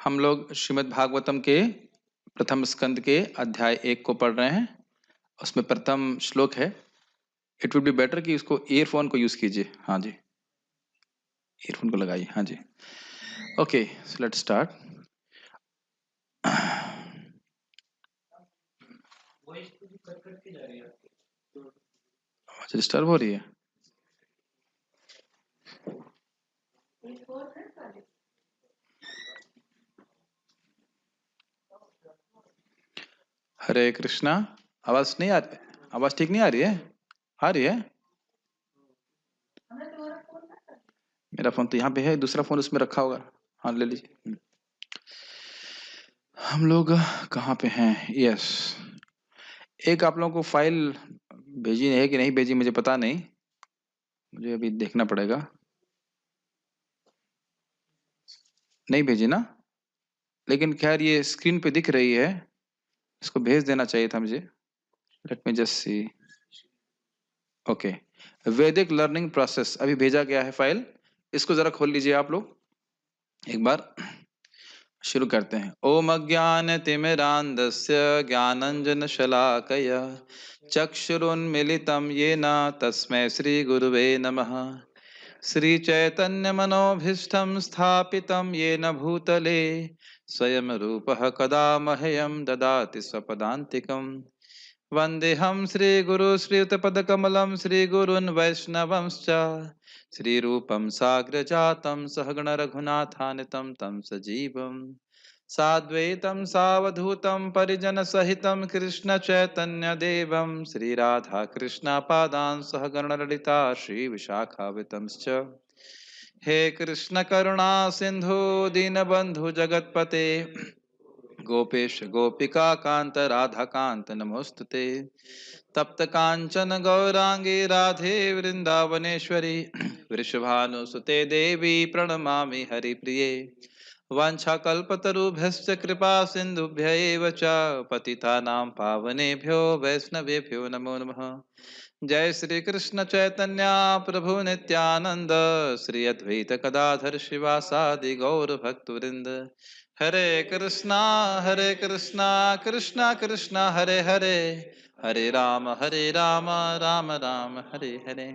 हम लोग श्रीमद् भागवतम के प्रथम स्कंद के अध्याय 1 को पढ़ रहे हैं। उसमें प्रथम श्लोक है। इट वुड बी बेटर कि इसको ईयरफोन को यूज कीजिए। हाँ जी, ईयरफोन को लगाइए। हाँ जी, ओके, सो लेट्स स्टार्ट। आवाज डिस्टर्ब हो रही है। हरे कृष्णा। आवाज नहीं आ रही? आवाज ठीक नहीं आ रही है? आ रही है? मेरा फोन तो यहाँ पे है, दूसरा फोन उसमें रखा होगा। हाँ, ले लीजिए। हम लोग कहाँ पे हैं? यस, एक आप लोगों को फाइल भेजी है कि नहीं भेजी मुझे पता नहीं, मुझे अभी देखना पड़ेगा। नहीं भेजी ना, लेकिन खैर ये स्क्रीन पे दिख रही है, इसको भेज देना चाहिए था मुझे। Let me just see. Okay, वैदिक लर्निंग प्रोसेस अभी भेजा गया है फाइल। इसको जरा खोल लीजिए आप लोग एक बार। शुरू करते हैं। ओम अज्ञान तिमिरांधस्य ज्ञानंजन शलाकया चक्षुरुन्मिलितं येन तस्मै श्री गुरुवे नमः। श्री चैतन्य मनोभीष्टं स्थापितं येन भूतले स्वयं रूपः कदा मह्यं ददाति स्वपदान्तिकम्। वन्देऽहं श्रीगुरु श्रीयुतपदकमलं श्रीगुरून् वैष्णवंश्च श्रीरूपं साग्रजातं सहगण रघुनाथान्वितं तं सजीवं साद्वैतं सावधूतं परिजनसहितं कृष्णचैतन्यदेवं श्रीराधाकृष्णपादान् सहगणललिता श्रीविशाखान्वितंश्च। हे कृष्ण करुणा सिंधु दीनबंधु जगतपते गोपेश गोपिका कांत राधा कांत नमोस्तुते। तप्त कांचन गौरांगी राधे वृंदावनेश्वरी वृषभानुसुते देवी प्रणमामि हरिप्रिये। वाञ्छाकल्पतरुभ्यश्च कृपा सिन्धुभ्य एव च पतितानां पावनेभ्यो वैष्णवेभ्यो नमो नमः। जय श्री कृष्ण चैतन्य प्रभु नित्यानंद श्री अद्वैत गदाधर शिवासादि गौर भक्तवृंद। हरे कृष्णा कृष्णा कृष्णा हरे हरे, हरे राम राम राम हरे हरे।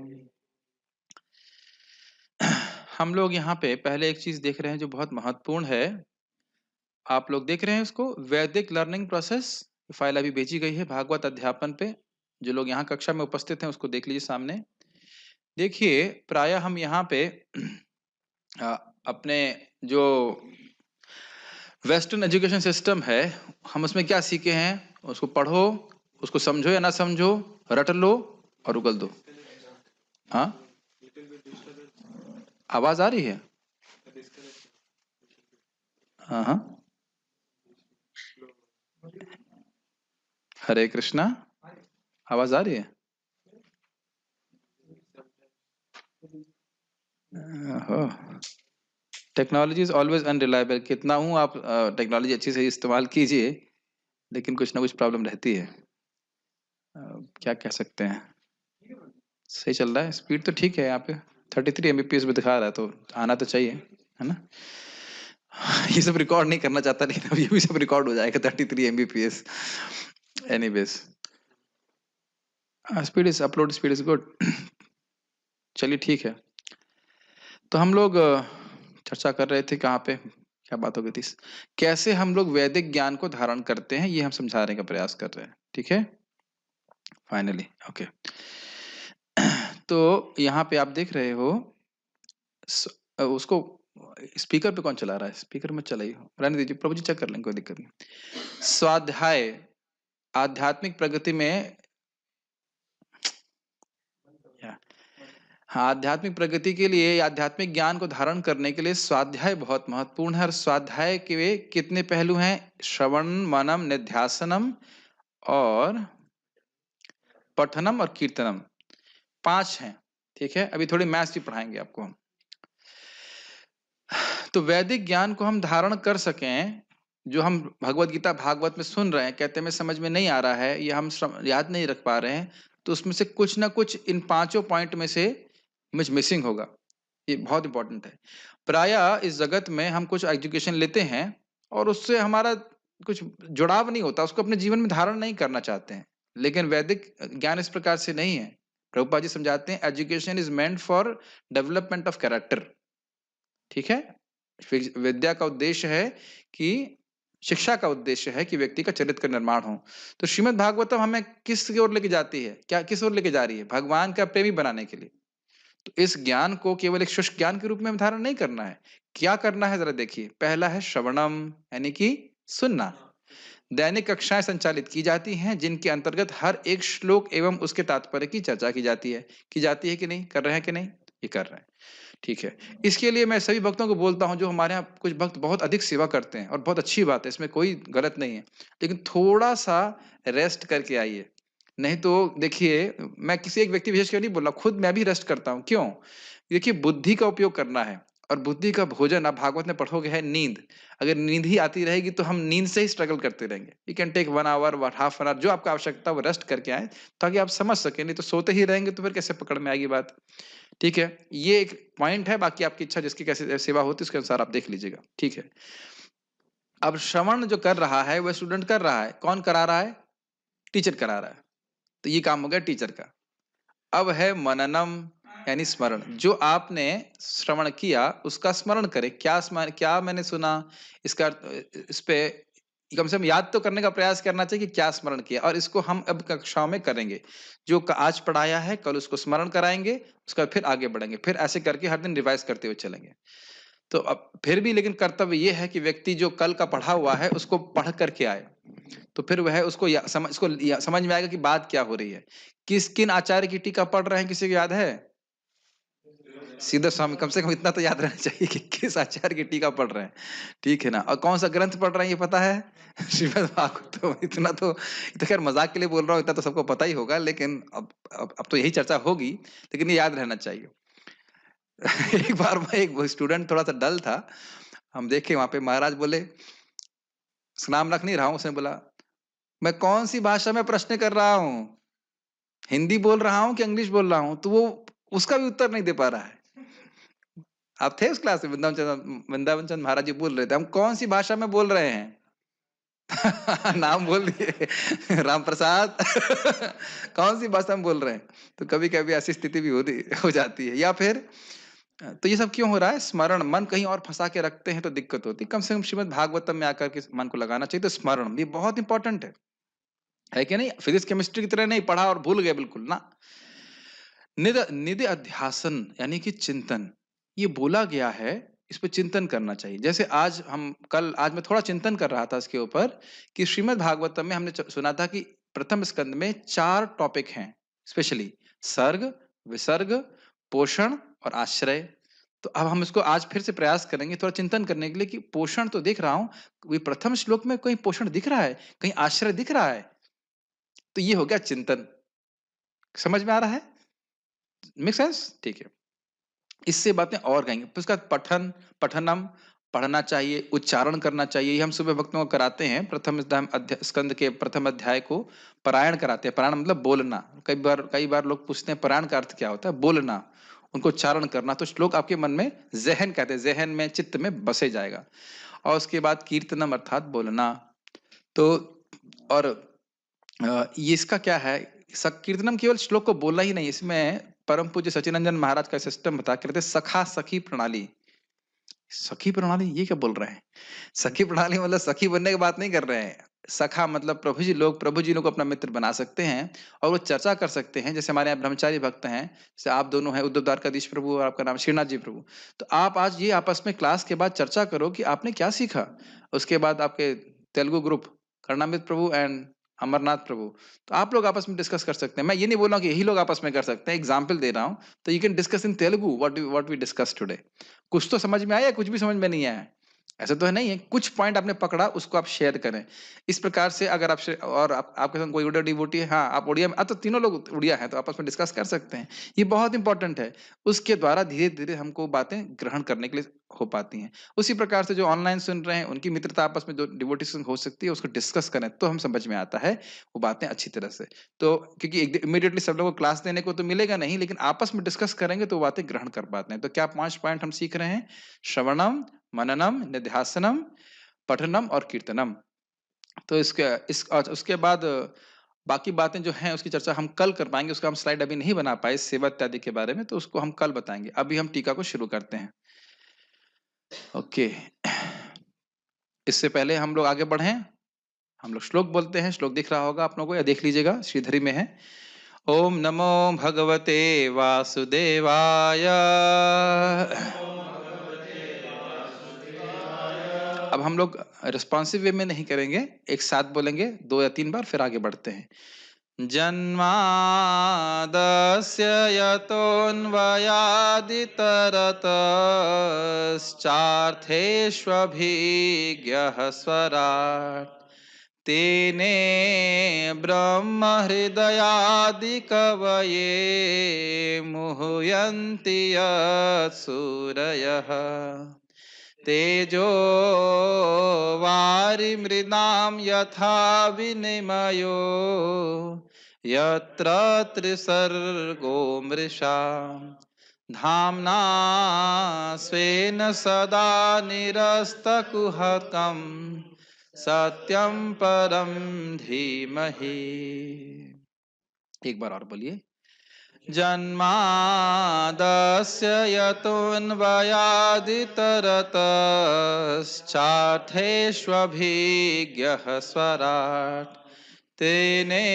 हम लोग यहाँ पे पहले एक चीज देख रहे हैं जो बहुत महत्वपूर्ण है। आप लोग देख रहे हैं उसको, वैदिक लर्निंग प्रोसेस। फाइल अभी भेजी गई है भागवत अध्यापन पे। जो लोग यहाँ कक्षा में उपस्थित हैं उसको देख लीजिए सामने। देखिए, प्राय हम यहाँ पे अपने जो वेस्टर्न एजुकेशन सिस्टम है, हम उसमें क्या सीखे हैं, उसको पढ़ो, उसको समझो या ना समझो, रट लो और उगल दो। हाँ, आवाज आ रही है? हाँ हाँ, हरे कृष्णा, आवाज आ रही है? Technology is always unreliable. कितना हूँ आप टेक्नोलॉजी अच्छी से इस्तेमाल कीजिए, लेकिन कुछ ना कुछ प्रॉब्लम रहती है। क्या कह सकते हैं। सही चल रहा है, स्पीड तो ठीक है। यहाँ पे 33 Mbps भी दिखा रहा है, तो आना तो चाहिए, है ना। ये सब रिकॉर्ड नहीं करना चाहता, लेकिन अब ये भी सब रिकॉर्ड हो जाएगा 33 Mbps। Anyways, speed is upload speed is good. चलिए ठीक है। तो हम लोग चर्चा कर रहे थे कहाँ पे, क्या बात हो गई थी। कैसे हम लोग वैदिक ज्ञान को धारण करते हैं, ये हम समझाने का प्रयास कर रहे हैं। ठीक है, फाइनली ओके। तो यहाँ पे आप देख रहे हो उसको। स्पीकर पे कौन चला रहा है? स्पीकर में चला ही हो, रहने दीजिए, प्रभु जी चेक कर लेंगे, कोई दिक्कत नहीं। स्वाध्याय, आध्यात्मिक प्रगति में, हाँ, आध्यात्मिक प्रगति के लिए, आध्यात्मिक ज्ञान को धारण करने के लिए स्वाध्याय बहुत महत्वपूर्ण है। और स्वाध्याय के कितने पहलू हैं? श्रवण, मनम, निध्यासनम और पठनम और कीर्तनम, 5 हैं। ठीक है, अभी थोड़ी मैथ्स भी पढ़ाएंगे आपको हम। तो वैदिक ज्ञान को हम धारण कर सकें, जो हम भगवत गीता भागवत में सुन रहे हैं, कहते में समझ में नहीं आ रहा है, या हम याद नहीं रख पा रहे हैं, तो उसमें से कुछ ना कुछ इन 5 पॉइंट में से मुझ मिसिंग होगा। ये बहुत इंपॉर्टेंट है। प्राय इस जगत में हम कुछ एजुकेशन लेते हैं और उससे हमारा कुछ जुड़ाव नहीं होता, उसको अपने जीवन में धारण नहीं करना चाहते हैं। लेकिन वैदिक ज्ञान इस प्रकार से नहीं है। प्रभुपाद जी समझाते हैं education is meant for development of character. ठीक है? विद्या का उद्देश्य है कि शिक्षा का उद्देश्य है कि व्यक्ति का चरित्र का निर्माण हो। तो श्रीमद् भागवतम हमें किस ओर लेके जाती है? क्या किस ओर लेके जा रही है? भगवान का प्रेमी बनाने के लिए। तो इस ज्ञान को केवल एक शुष्क ज्ञान के रूप में धारण नहीं करना है। क्या करना है जरा देखिए। पहला है श्रवणम, यानी कि सुनना। दैनिक कक्षाएं संचालित की जाती हैं जिनके अंतर्गत हर एक श्लोक एवं उसके तात्पर्य की चर्चा की जाती है। की जाती है कि नहीं? कर रहे हैं कि नहीं? ये कर रहे हैं। ठीक है। इसके लिए मैं सभी भक्तों को बोलता हूँ, जो हमारे यहाँ कुछ भक्त बहुत अधिक सेवा करते हैं और बहुत अच्छी बात है, इसमें कोई गलत नहीं है। लेकिन थोड़ा-सा रेस्ट करके आइए। नहीं तो देखिए, मैं किसी एक व्यक्ति विशेष के नहीं बोल रहा, खुद मैं भी रेस्ट करता हूँ। क्यों? देखिए, बुद्धि का उपयोग करना है और बुद्धि का भोजन आप भागवत में पढ़ोगे है नींद। अगर नींद ही आती रहेगी तो हम नींद से ही स्ट्रगल करते रहेंगे। You can take 1 hour, half an hour, जो आपका आवश्यकता है वो रेस्ट करके आएँ, ताकि आप समझ सकें। नहीं तो सोते ही रहेंगे तो फिर कैसे पकड़ में आएगी बात। ठीक है? ये एक पॉइंट है, बाकी आपकी इच्छा जिसकी कैसे सेवा होती है उसके अनुसार आप देख लीजिएगा। ठीक है? अब श्रवण जो कर रहा है वह स्टूडेंट कर रहा है। कौन करा रहा है? टीचर करा रहा है। तो ये काम हो गया टीचर का। अब है मननम, यानी स्मरण। जो आपने श्रवण किया उसका स्मरण करें। क्या मैंने सुना? इसका इस पे कम से कम याद तो करने का प्रयास करना चाहिए कि क्या स्मरण किया, और इसको हम अब कक्षाओं में करेंगे। जो आज पढ़ाया है कल उसको स्मरण कराएंगे, उसका फिर आगे बढ़ेंगे, फिर ऐसे करके हर दिन रिवाइज करते हुए चलेंगे। तो अब फिर भी लेकिन कर्तव्य ये है कि व्यक्ति जो कल का पढ़ा हुआ है उसको पढ़ करके आए। तो फिर वह उसको समझ में आएगा कि बात क्या हो रही है। किन आचार्य की टीका पढ़ रहे हैं, किसी को याद है? सीधे स्वामी, कम से कम इतना तो याद रहना चाहिए कि किस आचार्य की टीका पढ़ रहे हैं। ठीक है ना? और कौन सा ग्रंथ पढ़ रहे हैं ये पता है? श्रीमद् भागवत। तो इतना तो खैर मजाक के लिए बोल रहा हूँ, इतना तो सबको पता ही होगा, लेकिन अब तो यही चर्चा होगी, लेकिन ये याद रहना चाहिए। एक बार मैं एक स्टूडेंट थोड़ा सा डल था, हम देखे वहां पे महाराज बोले, नाम रख नहीं रहा हूँ, उसने बोला मैं कौन सी भाषा में प्रश्न कर रहा हूँ, हिंदी बोल रहा हूँ कि इंग्लिश बोल रहा हूँ? तो वो उसका भी उत्तर नहीं दे पा रहा है। आप थे उस क्लास में? वृंदावन चंद महाराज जी बोल रहे थे, हम कौन सी भाषा में बोल रहे हैं? नाम बोल दिए, राम प्रसाद। कौन सी भाषा में बोल रहे हैं? तो कभी कभी ऐसी स्थिति भी हो जाती है। या फिर तो ये सब क्यों हो रहा है? स्मरण। मन कहीं और फंसा के रखते हैं तो दिक्कत होती है। कम से कम श्रीमद् भागवतम में आकर के मन को लगाना चाहिए। तो स्मरण भी बहुत इंपॉर्टेंट है कि नहीं? फिजिक्स केमिस्ट्री की तरह नहीं पढ़ा और भूल गए बिल्कुल ना। निधि अध्यासन, यानी कि चिंतन। ये बोला गया है, इस पे चिंतन करना चाहिए। जैसे आज मैं थोड़ा चिंतन कर रहा था इसके ऊपर कि श्रीमद् भागवतम में हमने सुना था कि प्रथम स्कंद में 4 टॉपिक हैं, स्पेशली सर्ग, विसर्ग, पोषण और आश्रय। तो अब हम इसको आज फिर से प्रयास करेंगे थोड़ा चिंतन करने के लिए कि पोषण तो दिख रहा हूं, ये प्रथम श्लोक में कहीं पोषण दिख रहा है, कहीं आश्रय दिख रहा है। तो ये हो गया चिंतन। समझ में आ रहा है? Make sense? ठीक है। इससे बातें और कहेंगे। फिर उसका पठनम, पढ़ना चाहिए, उच्चारण करना चाहिए। ये हम सुबह भक्तों को कराते हैं। प्रथम स्कंद के प्रथम अध्याय को पारायण कराते हैं। पारायण मतलब बोलना। कई बार लोग पूछते हैं पारायण का अर्थ क्या होता है? बोलना, उनको उच्चारण करना। तो श्लोक आपके मन में, ज़हन कहते हैं, ज़हन में, चित्त में बसे जाएगा। और उसके बाद कीर्तनम अर्थात बोलना। तो और ये इसका क्या है? कीर्तनम केवल श्लोक को बोलना ही नहीं, इसमें परम पूज्य सचिनंदन महाराज का सिस्टम बता के रहते, सखा सखी प्रणाली। सखी प्रणाली ये क्या बोल रहे हैं? सखी प्रणाली मतलब सखी बनने की बात नहीं कर रहे हैं। सखा मतलब प्रभु जी लोग अपना मित्र बना सकते हैं और वो चर्चा कर सकते हैं। जैसे हमारे यहाँ ब्रह्मचारी भक्त हैं, जैसे आप दोनों हैं, उद्धव द्वारकाधीश प्रभु और आपका नाम श्रीनाथ जी प्रभु। तो आप आज ये आपस में क्लास के बाद चर्चा करो कि आपने क्या सीखा। उसके बाद आपके तेलुगु ग्रुप कर्णामृत प्रभु एंड अमरनाथ प्रभु, तो आप लोग आपस में डिस्कस कर सकते हैं। मैं ये नहीं बोल रहा हूँ कि यही लोग आपस में कर सकते हैं, एग्जाम्पल दे रहा हूँ। तो you can discuss in Telugu what we discuss today. कुछ तो समझ में आया, कुछ भी समझ में नहीं आया? ऐसा तो है नहीं है, कुछ पॉइंट आपने पकड़ा उसको आप शेयर करें। इस प्रकार से अगर आपके साथ कोई उड़िया डिवोटी है, हाँ आप उड़िया में, तो तीनों लोग उड़िया हैं तो आपस में डिस्कस कर सकते हैं। ये बहुत इंपॉर्टेंट है। उसके द्वारा धीरे धीरे हमको बातें ग्रहण करने के लिए हो पाती हैं। उसी प्रकार से जो ऑनलाइन सुन रहे हैं उनकी मित्रता आपस में जो डिवोटी हो सकती है उसको डिस्कस करें तो हम समझ में आता है वो बातें अच्छी तरह से। तो क्योंकि इमीडिएटली सब लोगों को क्लास देने को तो मिलेगा नहीं, लेकिन आपस में डिस्कस करेंगे तो बातें ग्रहण कर पाते हैं। तो क्या 5 पॉइंट हम सीख रहे हैं? श्रवणम, मननम, निध्यासनम, पठनम और कीर्तनम। तो उसके बाद बाकी बातें जो हैं उसकी चर्चा हम कल कर पाएँगे, उसका हम स्लाइड अभी नहीं बना पाए सेवा इत्यादि के बारे में, तो उसको हम कल बताएँगे। अभी हम टीका को शुरू करते हैं। ओके। इससे पहले हम लोग आगे बढ़ें, हम लोग श्लोक बोलते हैं। श्लोक दिख रहा होगा आप लोगों को या देख लीजिएगा, श्रीधरी में है। ओम नमो भगवते वासुदेवाय। अब हम लोग रिस्पॉन्सिव वे में नहीं करेंगे, एक साथ बोलेंगे 2 या 3 बार, फिर आगे बढ़ते हैं। जन्मादस्य यतोऽन्वयादितरतश्चार्थेष्वभिज्ञः स्वराट् तेने ब्रह्महृदयादिकवये मुह्यन्ति यत्सूरयः तेजो वारिमृदां यथा विनिमयो यत्र त्रिसर्गो मृषा धाम्ना स्वेन सदा निरस्तकुहकं सत्यं परं धीमहि। एक बार और बोलिए। जन्मादस्य यतोऽन्वयादितरतश्चार्थेष्वभिज्ञः स्वराट् तेने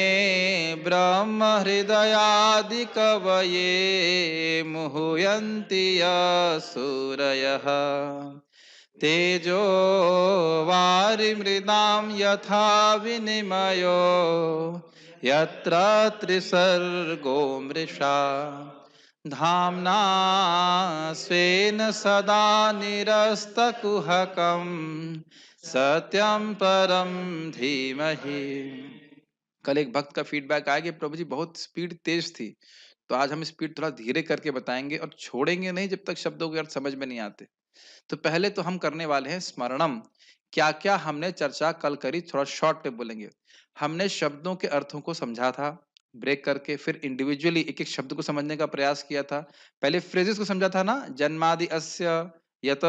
ब्रह्महृदयादिकवये मुह्यन्ति यत्सूरयः तेजो वारिमृदां यथा विनिमयो यत्र त्रिसर्गो मृषा धाम्ना स्वेन सदा निरस्तकुहकं सत्यं परं धीमहि। कल एक भक्त का फीडबैक आया कि प्रभु जी बहुत स्पीड तेज थी, तो आज हम स्पीड थोड़ा धीरे करके बताएंगे और छोड़ेंगे नहीं जब तक शब्दों के अर्थ समझ में नहीं आते। तो पहले तो हम करने वाले हैं स्मरणम। क्या क्या हमने चर्चा कल करी, थोड़ा शॉर्ट पे बोलेंगे। हमने शब्दों के अर्थों को समझा था ब्रेक करके, फिर इंडिविजुअली एक एक शब्द को समझने का प्रयास किया था। पहले फ्रेजेस को समझा था ना, जन्मादि अस्य यत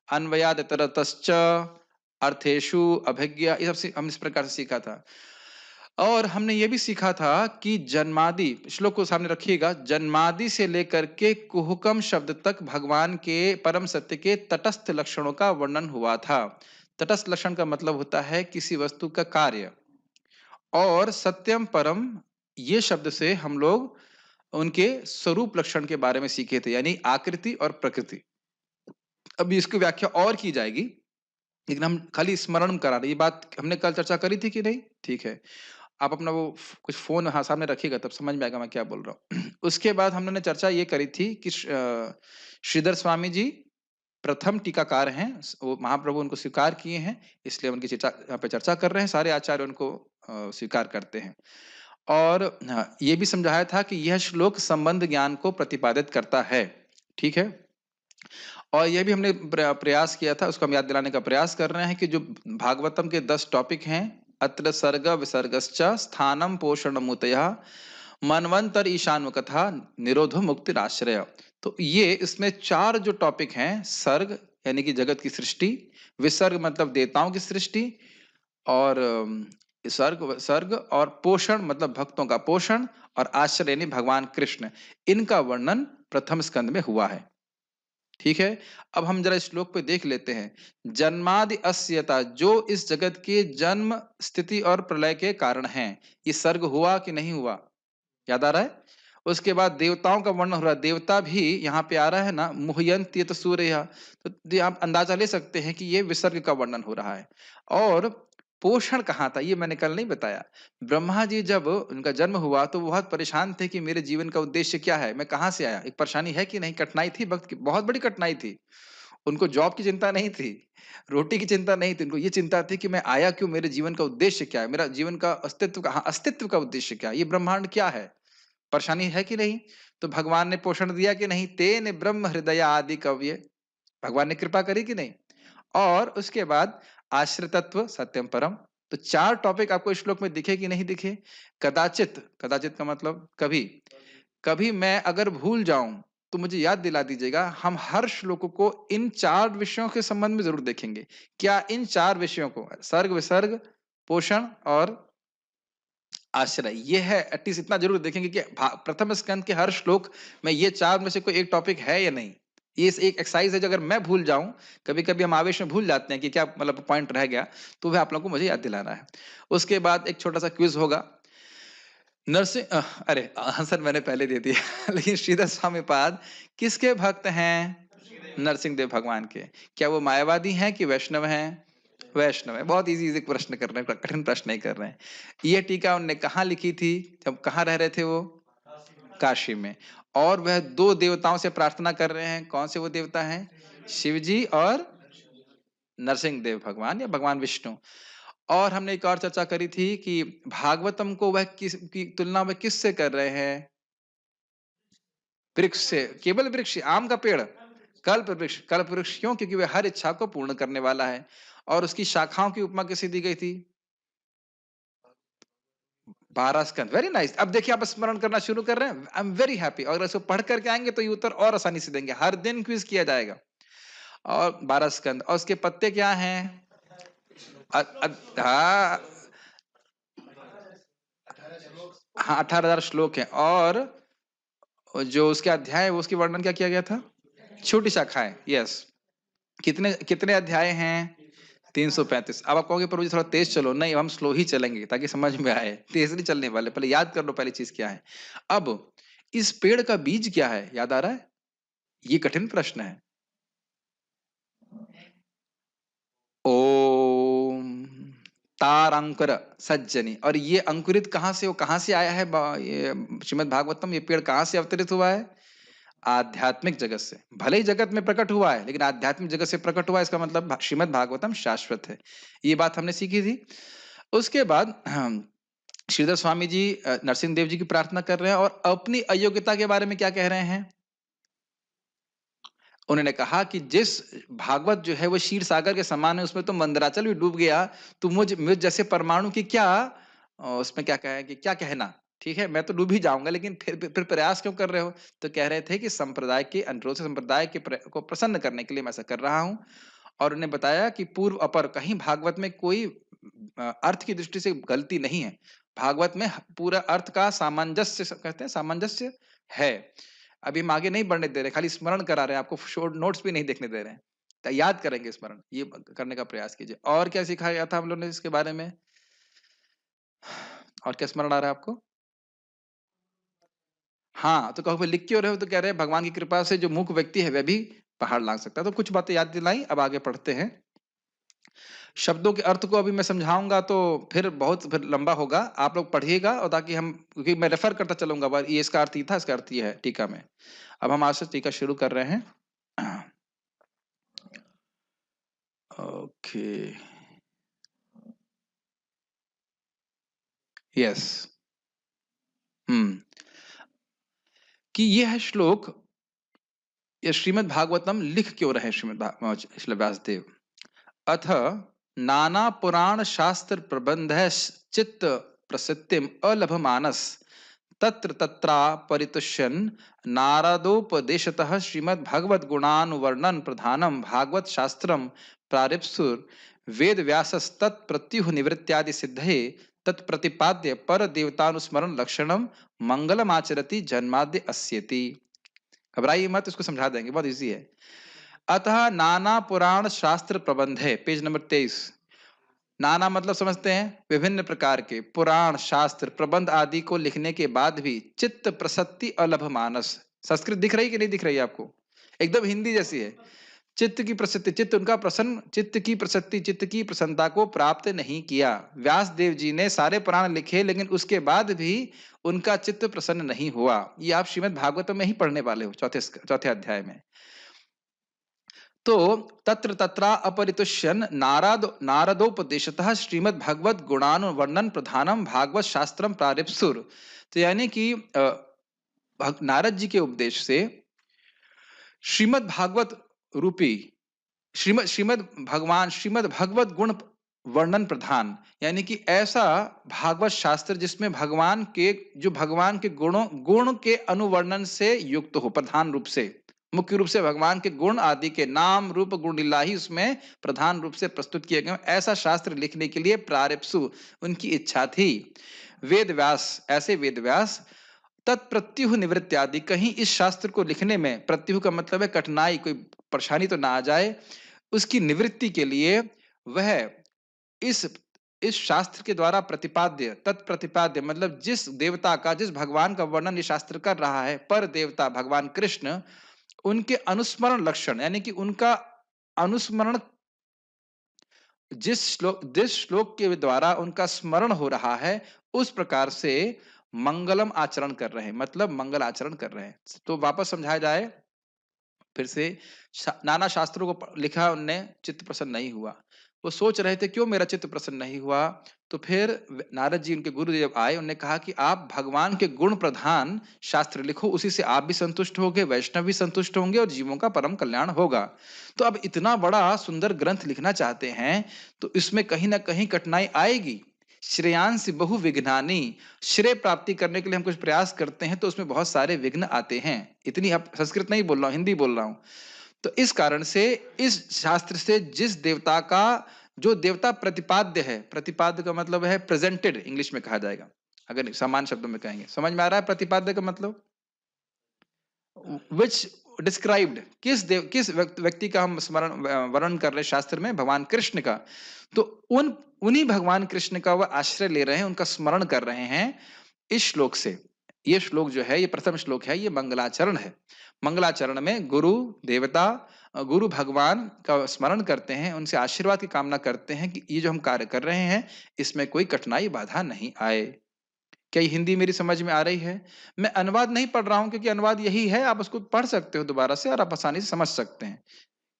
अन्वयाद तरतश्च अर्थेषु अभिज्ञा, ये सब हम इस प्रकार से सीखा था। और हमने ये भी सीखा था कि जन्मादि, श्लोक को सामने रखिएगा, जन्मादि से लेकर के कुहकम शब्द तक भगवान के परम सत्य के तटस्थ लक्षणों का वर्णन हुआ था। तटस्थ लक्षण का मतलब होता है किसी वस्तु का कार्य। और सत्यम परम, ये शब्द से हम लोग उनके स्वरूप लक्षण के बारे में सीखे थे, यानी आकृति और प्रकृति। अभी इसकी व्याख्या और की जाएगी, लेकिन हम खाली स्मरण करा रहे। ये बात हमने कल चर्चा करी थी कि नहीं? ठीक है। आप अपना वो कुछ फोन हाँ सामने रखिएगा, तब समझ में आएगा मैं क्या बोल रहा हूँ। उसके बाद हमने चर्चा ये करी थी कि श्रीधर स्वामी जी प्रथम टीकाकार हैं, वो महाप्रभु उनको स्वीकार किए हैं, इसलिए उनकी चर्चा यहाँ पे चर्चा कर रहे हैं। सारे आचार्य उनको स्वीकार करते हैं। और हाँ, ये भी समझाया था कि यह श्लोक संबंध ज्ञान को प्रतिपादित करता है। ठीक है। और ये भी हमने प्रयास किया था, उसको हम याद दिलाने का प्रयास कर रहे हैं कि जो भागवतम के 10 टॉपिक हैं, अत्र सर्ग विसर्गश्च स्थानम पोषण मुतया मनवंतर ईशान कथा निरोधो मुक्तिराश्रय। तो ये इसमें 4 जो टॉपिक हैं, सर्ग यानी कि जगत की सृष्टि, विसर्ग मतलब देवताओं की सृष्टि, और सर्ग सर्ग और पोषण मतलब भक्तों का पोषण, और आश्रय यानी भगवान कृष्ण, इनका वर्णन प्रथम स्कंद में हुआ है। ठीक है। अब हम जरा श्लोक पे देख लेते हैं। जन्मादि अस्यता, जो इस जगत के जन्म स्थिति और प्रलय के कारण हैं। ये सर्ग हुआ कि नहीं हुआ, याद आ रहा है? उसके बाद देवताओं का वर्णन हो रहा है, देवता भी यहाँ पे आ रहा है ना, मुह्यन्ति सूर्य। तो आप अंदाजा ले सकते हैं कि ये विसर्ग का वर्णन हो रहा है। और पोषण कहाँ था, ये मैंने कल नहीं बताया। ब्रह्मा जी जब उनका जन्म हुआ तो बहुत परेशान थे कि मेरे जीवन का उद्देश्य क्या है, मैं कहाँ से आया। एक परेशानी है कि नहीं, कठिनाई थी वक्त की, बहुत बड़ी कठिनाई थी। उनको जॉब की चिंता नहीं थी, रोटी की चिंता नहीं थी, उनको ये चिंता थी कि मैं आया क्यों, मेरे जीवन का उद्देश्य क्या है, मेरा जीवन का अस्तित्व का, हाँ, अस्तित्व का उद्देश्य क्या है, ये ब्रह्मांड क्या है। परेशानी है कि नहीं? तो भगवान ने पोषण दिया कि नहीं, तेन ब्रह्म हृदय आदि कव्य, भगवान ने कृपा करी कि नहीं। और उसके बाद आश्रितत्व सत्यम परम। तो 4 टॉपिक आपको इस श्लोक में दिखे कि नहीं दिखे? कदाचित, कदाचित का मतलब कभी, कभी मैं अगर भूल जाऊं तो मुझे याद दिला दीजिएगा, हम हर श्लोकों को इन 4 विषयों के संबंध में ज़रूर देखेंगे। क्या इन 4 विषयों को सर्ग, विसर्ग, पोषण और आश्रय, ये है एटलीस्ट इतना ज़रूर देखेंगे कि प्रथम स्कंद के हर श्लोक में ये 4 में से कोई एक टॉपिक है या नहीं? ये एक एक्सरसाइज़ है जो अगर मैं भूल जाऊँ, कभी-कभी हम आवेश में भूल जाते हैं कि क्या मतलब पॉइंट रह गया, तो वह आप लोगों को मुझे याद दिलाना है। उसके बाद एक छोटा-सा क्विज़ होगा। अरे आंसर मैंने पहले दे दिया लेकिन श्रीधर स्वामीपाद किसके भक्त हैं? नरसिंह देव भगवान के। क्या वो मायावादी हैं कि वैष्णव हैं? वैष्णव है। बहुत इजी प्रश्न कर रहे हैं, कठिन प्रश्न नहीं कर रहे हैं। ये टीका उन्होंने कहाँ लिखी थी? जब कहाँ रह रहे थे वो? काशी में। और वह 2 देवताओं से प्रार्थना कर रहे हैं। कौन से वो देवता हैं? शिव जी और नरसिंह देव भगवान या भगवान विष्णु। और हमने एक और चर्चा करी थी कि भागवतम को वह किस की तुलना में किससे कर रहे हैं? वृक्ष से। केवल वृक्ष, आम का पेड़? कल्प वृक्ष। कल्प वृक्ष क्यों? क्योंकि वह हर इच्छा को पूर्ण करने वाला है। और उसकी शाखाओं की उपमा किसे दी गई थी? 12 स्कंद। Very nice. अब देखिए आप स्मरण करना शुरू कर रहे हैं। I am very happy. अगर इसको पढ़ करके आएंगे तो ये उत्तर और आसानी से देंगे। हर दिन क्विज किया जाएगा। और 12 स्कंद और उसके पत्ते क्या हैं? हाँ, हाँ 18,000 श्लोक हैं। और जो उसके अध्याय है वो उसकी वर्णन क्या किया गया था? छोटी शाखाएं। यस। कितने कितने अध्याय हैं? 335। अब आप कहोगे प्रभु जी थोड़ा तेज चलो। नहीं, हम स्लो ही चलेंगे ताकि समझ में आए। तेज नहीं चलने वाले। पहले याद कर लो पहली चीज क्या है। अब इस पेड़ का बीज क्या है? याद आ रहा है? ये कठिन प्रश्न है। ओम तारांकुर सज्जनी। और ये अंकुरित कहां से, वो कहां से आया है? ये श्रीमद् भागवतम, ये पेड़ कहां से अवतरित हुआ है? आध्यात्मिक जगत से। भले ही जगत में प्रकट हुआ है लेकिन आध्यात्मिक जगत से प्रकट हुआ है, इसका मतलब श्रीमद् भागवतम शाश्वत है। ये बात हमने सीखी थी। उसके बाद श्रीधर स्वामी जी नरसिंह देव जी की प्रार्थना कर रहे हैं और अपनी अयोग्यता के बारे में क्या कह रहे हैं? उन्होंने कहा कि जिस भागवत जो है वो क्षीर सागर के समान है, उसमें तो मंदराचल भी डूब गया, तो मुझ जैसे परमाणु की क्या उसमें क्या कहे कि क्या कहना? ठीक है, मैं तो डूब ही जाऊंगा, लेकिन फिर प्रयास क्यों कर रहे हो? तो कह रहे थे कि संप्रदाय के अनुरोध से, संप्रदाय के को प्रसन्न करने के लिए मैं ऐसा कर रहा हूं। और उन्हें बताया कि पूर्व अपर कहीं भागवत में कोई अर्थ की दृष्टि से गलती नहीं है। भागवत में पूरा अर्थ का सामंजस्य, कहते हैं सामंजस्य है। अभी हम आगे नहीं बढ़ने दे रहे, खाली स्मरण करा रहे हैं आपको, शॉर्ट नोट्स भी नहीं देखने दे रहे हैं। तो याद करेंगे स्मरण, ये करने का प्रयास कीजिए। और क्या सिखाया गया था हम लोग ने इसके बारे में? और क्या स्मरण आ रहा है आपको? हाँ, तो कहो लिख क्यों रहे हो? तो कह रहे हैं भगवान की कृपा से जो मूक व्यक्ति है वह भी पहाड़ लांघ सकता है। तो कुछ बातें याद दिलाई, अब आगे पढ़ते हैं। शब्दों के अर्थ को अभी मैं समझाऊंगा तो फिर लंबा होगा। आप लोग पढ़िएगा, और ताकि हम, क्योंकि मैं रेफर करता चलूंगा, ये इसका अर्थ ये था, इसका अर्थ ये है टीका में। अब हम आज से टीका शुरू कर रहे हैं। Okay, yes. कि यह है श्लोक, ये श्रीमद् भागवतम लिख क्यों रहे श्री व्यासदेव? अथ नाना पुराण शास्त्र प्रबंध चित्त प्रसिद्धिम अलभमानस तत्र तत्रा परितुष्यन् नारदोपदेशतः श्रीमद् भगवद गुणानुवर्णन प्रधानम भागवत शास्त्रम प्रारिप्सुर वेद व्यासस्तत् प्रत्युह निवृत्त्यादि सिद्धे तत्प्रतिपाद्य पर देवतानुस्मरण लक्षणम मंगलमाचरति जन्माद्य अस्यति। घबराइए मत, इसको समझा देंगे, बहुत इजी है। अतः नाना पुराण शास्त्र प्रबंध है, पेज नंबर 23। नाना मतलब समझते हैं, विभिन्न प्रकार के पुराण शास्त्र प्रबंध आदि को लिखने के बाद भी चित्त प्रसत्ति अलभ मानस। संस्कृत दिख रही कि नहीं दिख रही आपको? एकदम हिंदी जैसी है। चित्त की प्रसिद्धि, चित्त उनका प्रसन्न, चित्त की प्रसिद्धि, चित्त की प्रसन्नता को प्राप्त नहीं किया। व्यास देव जी ने सारे पुराण लिखे लेकिन उसके बाद भी उनका चित्त प्रसन्न नहीं हुआ। ये आप श्रीमद् भागवत में ही पढ़ने वाले हो, चौथे अध्याय में। तो तत्र तत्रा अपरितुष्यन् नारदोपदेशतः श्रीमद् भगवत गुणानुवर्णन प्रधानम भागवत शास्त्रम प्रारिप्सुर। तो यानी कि नारद जी के उपदेश से श्रीमद् भागवत रूपी श्रीमद् भगवत गुण वर्णन प्रधान, यानी कि ऐसा भागवत शास्त्र जिसमें भगवान के गुण के अनुवर्णन से युक्त हो, प्रधान रूप से, मुख्य रूप से भगवान के गुण आदि के नाम रूप गुण लीला ही उसमें प्रधान रूप से प्रस्तुत किए गए, ऐसा शास्त्र लिखने के लिए प्रारप्सु उनकी इच्छा थी। वेद व्यास, ऐसे वेद व्यास तत्प्रत्युह निवृत्ति आदि, कहीं इस शास्त्र को लिखने में, प्रत्युह का मतलब है कठिनाई, कोई परेशानी तो ना आ जाए, उसकी निवृत्ति के लिए वह इस इस शास्त्र के द्वारा प्रतिपाद्य, तत्प्रतिपाद्य मतलब जिस देवता का, जिस भगवान का वर्णन ये शास्त्र कर रहा है, पर देवता भगवान कृष्ण, उनके अनुस्मरण लक्षण, यानी कि उनका अनुस्मरण, जिस श्लोक के द्वारा उनका स्मरण हो रहा है, उस प्रकार से मंगलम आचरण कर रहे हैं, मतलब मंगल आचरण कर रहे हैं। तो वापस समझाया जाए फिर से, नाना शास्त्रों को लिखा उनने, चित्त प्रसन्न नहीं हुआ। वो सोच रहे थे क्यों मेरा चित्त प्रसन्न नहीं हुआ। तो फिर नारद जी उनके गुरुदेव आए, उन्होंने कहा कि आप भगवान के गुण प्रधान शास्त्र लिखो, उसी से आप भी संतुष्ट होंगे, वैष्णव भी संतुष्ट होंगे और जीवों का परम कल्याण होगा। तो अब इतना बड़ा सुंदर ग्रंथ लिखना चाहते हैं तो इसमें कहीं ना कहीं कठिनाई आएगी। श्रेयांश बहु विघ्नानि, श्रेय प्राप्ति करने के लिए हम कुछ प्रयास करते हैं तो उसमें बहुत सारे विघ्न आते हैं। इतनी, अब संस्कृत नहीं बोल रहा हूं, हिंदी बोल रहा हूं। तो इस कारण से इस शास्त्र से जिस देवता का, जो देवता प्रतिपाद्य है, प्रतिपाद्य का मतलब है प्रेजेंटेड, इंग्लिश में कहा जाएगा, अगर सामान्य शब्दों में कहेंगे, समझ में आ रहा है प्रतिपाद्य का मतलब, विच डिस्क्राइब्ड, किस व्यक्ति का हम स्मरण वर्णन कर रहे हैं शास्त्र में, भगवान कृष्ण का। तो उन्हीं भगवान कृष्ण का वह आश्रय ले रहे हैं, उनका स्मरण कर रहे हैं इस श्लोक से। ये श्लोक जो है, ये प्रथम श्लोक है, ये मंगलाचरण है। मंगलाचरण में गुरु देवता, गुरु भगवान का स्मरण करते हैं, उनसे आशीर्वाद की कामना करते हैं कि ये जो हम कार्य कर रहे हैं इसमें कोई कठिनाई बाधा नहीं आए। क्या ये हिंदी मेरी समझ में आ रही है? मैं अनुवाद नहीं पढ़ रहा हूं क्योंकि अनुवाद यही है, आप उसको पढ़ सकते हो दोबारा से और आप आसानी से समझ सकते हैं।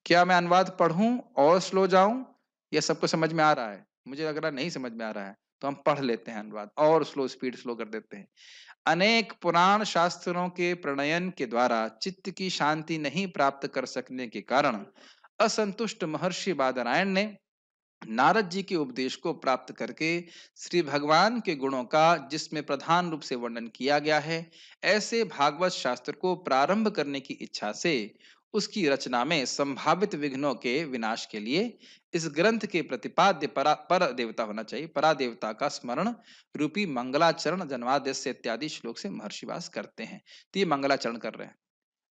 क्या मैं अनुवाद पढ़ूं और स्लो जाऊं, या सबको समझ में आ रहा है? मुझे लग रहा नहीं समझ में आ रहा है, तो हम पढ़ लेते हैं अनुवाद और स्पीड स्लो कर देते हैं। अनेक पुराण शास्त्रों के प्रणयन के द्वारा चित्त की शांति नहीं प्राप्त कर सकने के कारण असंतुष्ट महर्षि बादरायण ने नारद जी के उपदेश को प्राप्त करके श्री भगवान के गुणों का, जिसमें प्रधान रूप से वर्णन किया गया है, ऐसे भागवत शास्त्र को प्रारंभ करने की इच्छा से उसकी रचना में संभावित विघ्नों के विनाश के लिए इस ग्रंथ के प्रतिपाद्य पर देवता होना चाहिए, परा देवता का स्मरण रूपी मंगलाचरण जन्माद्यस्य इत्यादि श्लोक से महर्षि वास करते हैं। तो ये मंगलाचरण कर रहे हैं।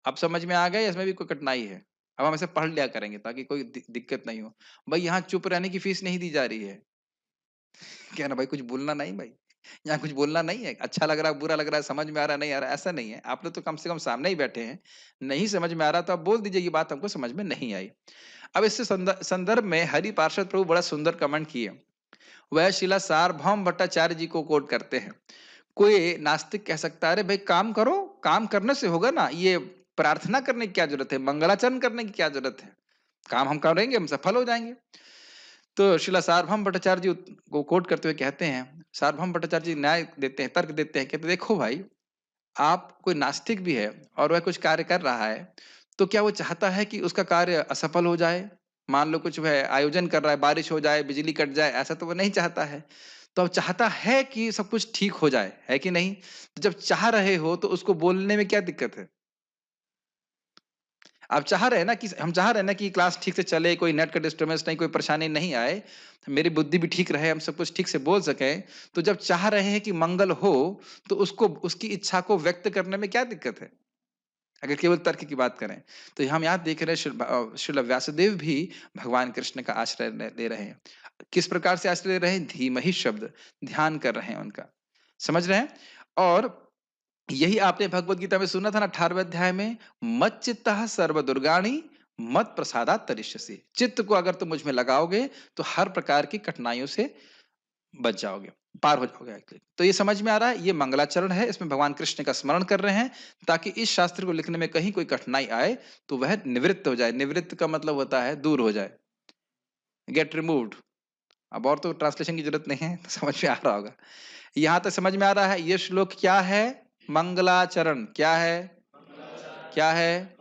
अब समझ में आ गया या इसमें भी कोई कठिनाई है? अब हम इसे पढ़ लिया करेंगे ताकि कोई दिक्कत नहीं हो। भाई यहाँ चुप रहने की फीस नहीं दी जा रही है। क्या ना भाई, कुछ बोलना नहीं भाई। यहाँ कुछ बोलना नहीं है। अच्छा लग रहा है, बुरा लग रहा है, समझ में आ रहा है, नहीं आ रहा है, ऐसा नहीं है। आप लोग तो कम से कम सामने ही बैठे हैं। नहीं समझ में आ रहा तो आप बोल दीजिए ये बात हमको समझ में नहीं आई। अब इससे संदर्भ में हरि पार्षद प्रभु बड़ा सुंदर कमेंट किए। वह शिला सार्वभौम भट्टाचार्य जी को कोट करते हैं। कोई नास्तिक कह सकता है अरे भाई काम करो, काम करने से होगा ना, ये प्रार्थना करने की क्या जरूरत है, मंगलाचरण करने की क्या जरूरत है, काम हम करेंगे हम सफल हो जाएंगे। तो शिला सार्वभौम भट्टाचार्य जी को कोट करते हुए कहते हैं, सार्वभौम भट्टाचार्य जी न्याय देते हैं, तर्क देते हैं, कहते देखो भाई, आप, कोई नास्तिक भी है और वह कुछ कार्य कर रहा है, तो क्या वो चाहता है कि उसका कार्य असफल हो जाए? मान लो कुछ वह आयोजन कर रहा है, बारिश हो जाए, बिजली कट जाए, ऐसा तो वो नहीं चाहता है। तो अब चाहता है कि सब कुछ ठीक हो जाए, है कि नहीं? तो जब चाह रहे हो तो उसको बोलने में क्या दिक्कत है? आप चाह रहे हैं ना कि, हम चाह रहे हैं ना कि क्लास ठीक से चले, कोई नेट का डिस्टर्बेंस नहीं, कोई परेशानी नहीं आए, मेरी बुद्धि भी ठीक रहे, हम सब कुछ ठीक से बोल सकें। तो जब चाह रहे हैं कि मंगल हो, तो उसको, उसकी इच्छा को व्यक्त करने में क्या दिक्कत है? अगर केवल तर्क की बात करें, तो हम यहाँ देख रहे हैं श्रील व्यासदेव भी भगवान कृष्ण का आश्रय ले रहे हैं। किस प्रकार से आश्रय ले रहे हैं? धीमहि शब्द, ध्यान कर रहे हैं उनका, समझ रहे हैं? और यही आपने भगवत गीता में सुना था ना, 18वें अध्याय में, मत चित्तः सर्व दुर्गाणि मत प्रसादात तरिष्यसि। चित्त को अगर तुम मुझ में लगाओगे तो हर प्रकार की कठिनाइयों से बच जाओगे, पार हो जाओगे एक्चुअली। तो ये समझ में आ रहा है, ये मंगलाचरण है, इसमें भगवान कृष्ण का स्मरण कर रहे हैं ताकि इस शास्त्र को लिखने में कहीं कोई कठिनाई आए तो वह निवृत्त हो जाए। निवृत्त का मतलब होता है दूर हो जाए, गेट रिमूव्ड। अब और तो ट्रांसलेशन की जरूरत नहीं है, तो समझ में आ रहा होगा। यहां तक समझ में आ रहा है? ये श्लोक क्या है? मंगलाचरण। क्या है? क्या है?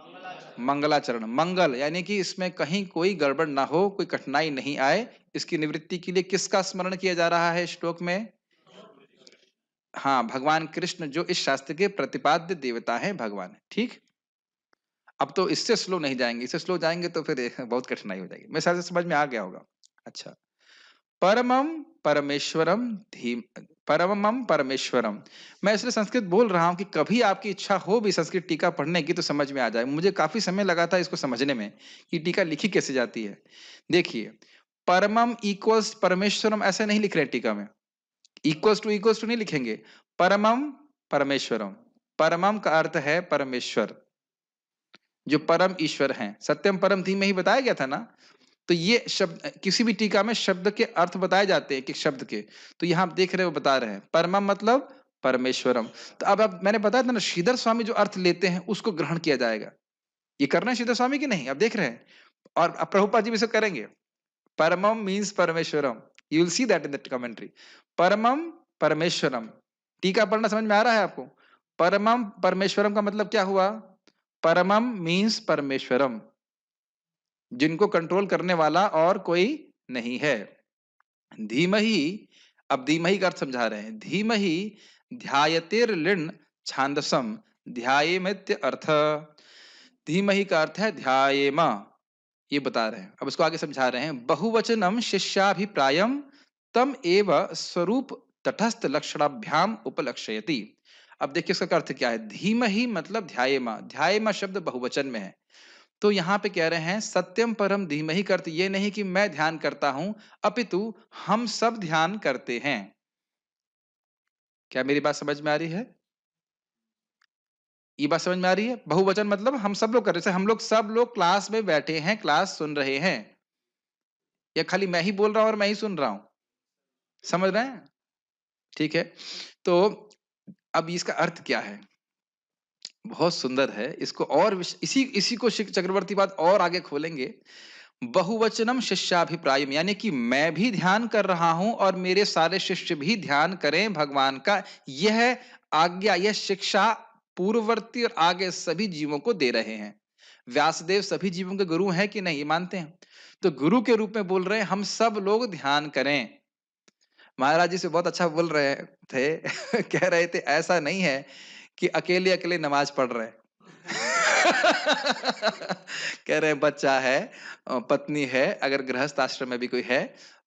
मंगलाचरण, मंगल यानी कि इसमें कहीं कोई गड़बड़ ना हो, कोई कठिनाई नहीं आए, इसकी निवृत्ति के लिए किसका स्मरण किया जा रहा है श्लोक में? हाँ, भगवान कृष्ण जो इस शास्त्र के प्रतिपाद्य देवता हैं भगवान, ठीक? अब तो इससे स्लो नहीं जाएँगे, इससे स्लो जाएँगे तो फिर बहुत कठिनाई हो जाएगी। मेरे ख्याल से समझ में आ गया होगा। अच्छा, परमं परमेश्वरम धीम परमम परमेश्वरम। मैं इसलिए संस्कृत बोल रहा हूँ कि कभी आपकी इच्छा हो भी संस्कृत टीका पढ़ने की तो समझ में आ जाए। मुझे काफ़ी समय लगा था इसको समझने में कि टीका लिखी कैसे जाती है। देखिए, परमम इक्वल्स परमेश्वरम ऐसे नहीं लिख रहे हैं टीका में। इक्वल्स टू नहीं लिखेंगे। परमम परमेश्वरम। परमम का अर्थ है परमेश्वर, जो परम ईश्वर हैं। सत्यम परम धीमहि बताया गया था ना? तो ये शब्द किसी भी टीका में शब्द के अर्थ बताए जाते हैं, कि शब्द के। तो यहाँ आप देख रहे हो बता रहे हैं, परमम मतलब परमेश्वरम। तो अब मैंने बताया था ना, श्रीधर स्वामी जो अर्थ लेते हैं उसको ग्रहण किया जाएगा। ये करना है श्रीधर स्वामी की नहीं, आप देख रहे हैं। और अब प्रभुपाद जी भी इसे करेंगे। परमम मीन्स परमेश्वरम। You will see that in the commentary. परमम परमेश्वरम। टीका पढ़ना समझ में आ रहा है आपको? परमम परमेश्वरम का मतलब क्या हुआ? परमम मीन्स परमेश्वरम, जिनको कंट्रोल करने वाला और कोई नहीं है। धीमहि, अब धीमहि का अर्थ समझा रहे हैं। धीमहि ध्यायतेर लिण छांदसम ध्यायेमित्य अर्थ। धीमहि का अर्थ है ध्यायेम, ये बता रहे हैं। अब इसको आगे समझा रहे हैं। बहुवचनम शिष्याभिप्रायम तम एव स्वरूप तटस्थ लक्षणाभ्याम उपलक्षयति। अब देखिए इसका अर्थ क्या है। धीमहि मतलब ध्यायेम, ध्यायेम शब्द बहुवचन में है। तो यहाँ पे कह रहे हैं सत्यम परम धीमहि का अर्थ ये नहीं कि मैं ध्यान करता हूं, अपितु हम सब ध्यान करते हैं। क्या मेरी बात समझ में आ रही है? ये बात समझ में आ रही है? बहुवचन मतलब हम सब लोग कर रहे हैं। जैसे हम लोग सब लोग क्लास में बैठे हैं, क्लास सुन रहे हैं, या खाली मैं ही बोल रहा हूं और मैं ही सुन रहा हूं? समझ रहे हैं? ठीक है। तो अब इसका अर्थ क्या है? बहुत सुंदर है। इसको और इसी इसी को चक्रवर्ती बात और आगे खोलेंगे। बहुवचनम शिष्याभिप्रायम यानी कि मैं भी ध्यान कर रहा हूं और मेरे सारे शिष्य भी ध्यान करें भगवान का। यह आज्ञा, यह शिक्षा पूर्ववर्ती और आगे सभी जीवों को दे रहे हैं। व्यासदेव सभी जीवों के गुरु हैं कि नहीं, ये मानते हैं? तो गुरु के रूप में बोल रहे हैं हम सब लोग ध्यान करें। महाराज जी से बहुत अच्छा बोल रहे थे कह रहे थे ऐसा नहीं है कि अकेले अकेले नमाज पढ़ रहे हैं। कह रहे हैं बच्चा है, पत्नी है, अगर गृहस्थ आश्रम में भी कोई है,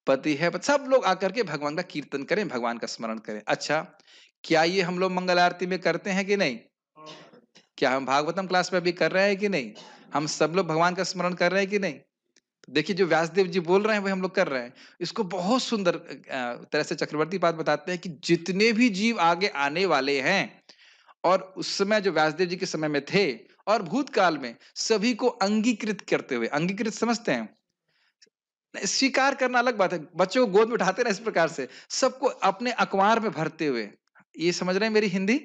पति है, सब लोग आकर के भगवान का कीर्तन करें, भगवान का स्मरण करें। अच्छा, क्या ये हम लोग मंगल आरती में करते हैं कि नहीं? क्या हम भागवतम क्लास में भी कर रहे हैं कि नहीं? हम सब लोग भगवान का स्मरण कर रहे हैं कि नहीं? तो देखिए जो व्यासदेव जी बोल रहे हैं वही हम लोग कर रहे हैं। इसको बहुत सुंदर तरह से चक्रवर्ती बात बताते हैं कि जितने भी जीव आगे आने वाले हैं, और उस समय जो व्यासदेव जी के समय में थे और भूतकाल में, सभी को अंगीकृत करते हुए, अंगीकृत समझते हैं? स्वीकार करना अलग बात है। बच्चों को गोद में उठाते ना इस प्रकार से, सबको अपने अखबार में भरते हुए। ये समझ रहे हैं मेरी हिंदी?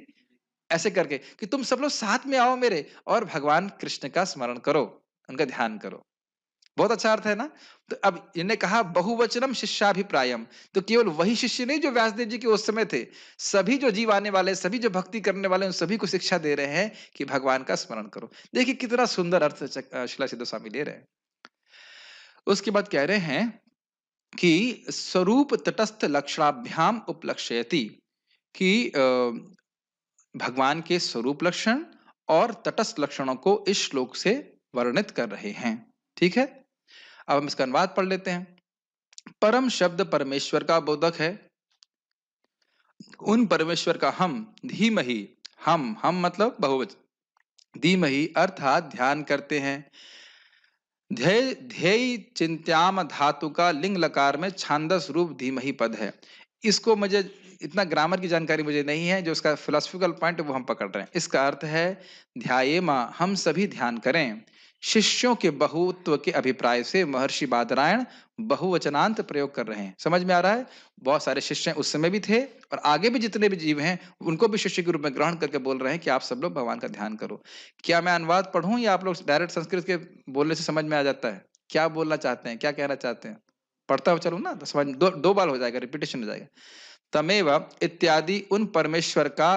ऐसे करके कि तुम सब लोग साथ में आओ मेरे और भगवान कृष्ण का स्मरण करो, उनका ध्यान करो। बहुत अच्छा अर्थ है ना? तो अब इन्हें कहा बहुवचनम शिष्याभिप्रायम, तो केवल वही शिष्य नहीं जो व्यासदेव जी के उस समय थे, सभी जो जीव आने वाले, सभी जो भक्ति करने वाले, उन सभी को शिक्षा दे रहे हैं कि भगवान का स्मरण करो। देखिए कितना सुंदर अर्थ शिला सिद्धो स्वामी ले रहे हैं। उसके बाद कह रहे हैं कि स्वरूप तटस्थ लक्षणाभ्याम उपलक्ष्यति, कि भगवान के स्वरूप लक्षण और तटस्थ लक्षणों को इस श्लोक से वर्णित कर रहे हैं। ठीक है, अब हम इसका अनुवाद पढ़ लेते हैं। परम शब्द परमेश्वर का बोधक है। उन परमेश्वर का हम धीमहि, हम मतलब बहुवचन, धीमहि अर्थात ध्यान करते हैं। ध्येय ध्येय चिंत्याम धातु का लिंग लकार में छांदस रूप धीमहि पद है। इसको मुझे इतना ग्रामर की जानकारी मुझे नहीं है, जो इसका फिलोसफिकल पॉइंट वो हम पकड़ रहे हैं। इसका अर्थ है ध्यायेमा, हम सभी ध्यान करें। शिष्यों के बहुत्व के अभिप्राय से महर्षि बादरायण बहुवचनांत प्रयोग कर रहे हैं। समझ में आ रहा है? बहुत सारे शिष्य उस समय भी थे और आगे भी जितने भी जीव हैं उनको भी शिष्य के रूप में ग्रहण करके बोल रहे हैं कि आप सब लोग भगवान का ध्यान करो। क्या मैं अनुवाद पढ़ूं या आप लोग डायरेक्ट संस्कृत के बोलने से समझ में आ जाता है? क्या बोलना चाहते हैं, क्या कहना चाहते हैं? पढ़ता हुआ चलूं ना तो समझ दो बार हो जाएगा, रिपीटेशन हो जाएगा। तमेव इत्यादि उन परमेश्वर का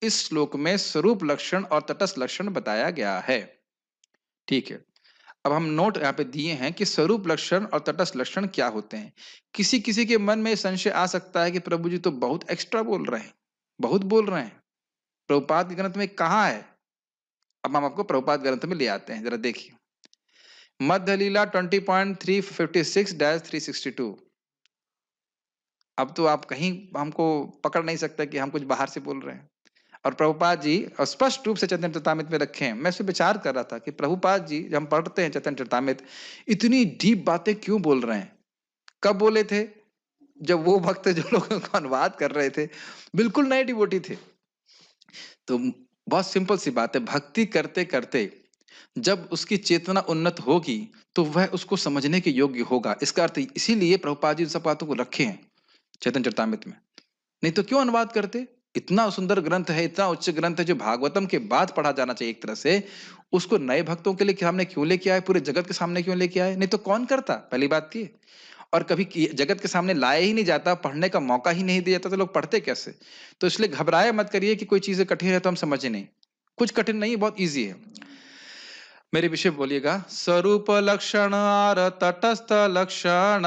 इस श्लोक में स्वरूप लक्षण और तटस्थ लक्षण बताया गया है। ठीक है। अब हम नोट यहाँ पे दिए हैं कि स्वरूप लक्षण और तटस्थ लक्षण क्या होते हैं। किसी-किसी के मन में संशय आ सकता है कि प्रभु जी तो बहुत एक्स्ट्रा बोल रहे हैं, बहुत बोल रहे हैं। प्रभुपाद के ग्रंथ में कहाँ है? अब हम आपको प्रभुपाद ग्रंथ में ले आते हैं, ज़रा देखिए। मध्य लीला 20.356-362। अब तो आप कहीं हमको पकड़ नहीं सकते कि हम कुछ बाहर से बोल रहे हैं। और प्रभुपाद जी स्पष्ट रूप से चैतन्य चरितामृत में रखे हैं। मैं इस पे विचार कर रहा था कि प्रभुपाद जी जब हम पढ़ते हैं चैतन्य चरितामृत, इतनी डीप बातें क्यों बोल रहे हैं? कब बोले थे? जब वो भक्त जो लोगों को अनुवाद कर रहे थे, बिल्कुल नए डिवोटी थे। तो बहुत सिंपल सी बात है, भक्ति करते-करते जब उसकी चेतना उन्नत होगी, तो वह उसको समझने के योग्य होगा। इसका अर्थ इसीलिए प्रभुपाद जी इन सब बातों को रखे हैं चैतन्य चरितामृत में। नहीं तो क्यों अनुवाद करते? इतना सुंदर ग्रंथ है, इतना उच्च ग्रंथ है जो भागवतम के बाद पढ़ा जाना चाहिए एक तरह से, उसको नए भक्तों के लिए सामने क्यों लेके आए? पूरे जगत के सामने क्यों लेके आए? नहीं तो कौन करता? पहली बात ये। और कभी जगत के सामने लाया ही नहीं जाता, पढ़ने का मौका ही नहीं दिया जाता, तो लोग पढ़ते कैसे? तो इसलिए घबराए मत करिए कि कोई चीजें कठिन है तो हम समझे नहीं। कुछ कठिन नहीं, बहुत ईजी है। मेरे विषय बोलिएगा, स्वरूप लक्षण और तटस्थ लक्षण,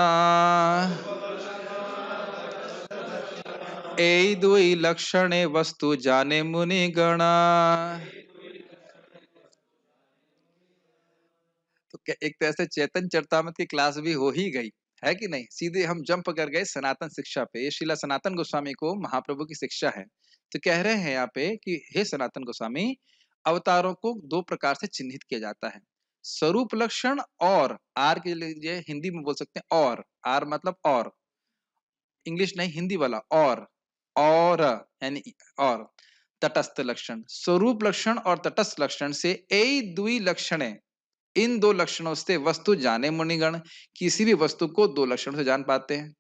ए दुई लक्षणे वस्तु जाने मुनि गण। तो क्या एक तरह से चैतन्य चरितामृत की क्लास भी हो ही गई, है कि नहीं? सीधे हम जंप कर गए सनातन शिक्षा पे। ये श्रीला सनातन गोस्वामी को महाप्रभु की शिक्षा है। तो कह रहे हैं यहाँ पे कि हे सनातन गोस्वामी, अवतारों को दो प्रकार से चिन्हित किया जाता है, स्वरूप लक्षण और आर के लिए हिंदी में बोल सकते हैं और, आर मतलब और, इंग्लिश नहीं हिंदी वाला और यानी और तटस्थ लक्षण। स्वरूप लक्षण और तटस्थ लक्षण से ए दुई लक्षणे, इन दो लक्षणों से वस्तु जाने मुनिगण, किसी भी वस्तु को दो लक्षणों से जान पाते हैं।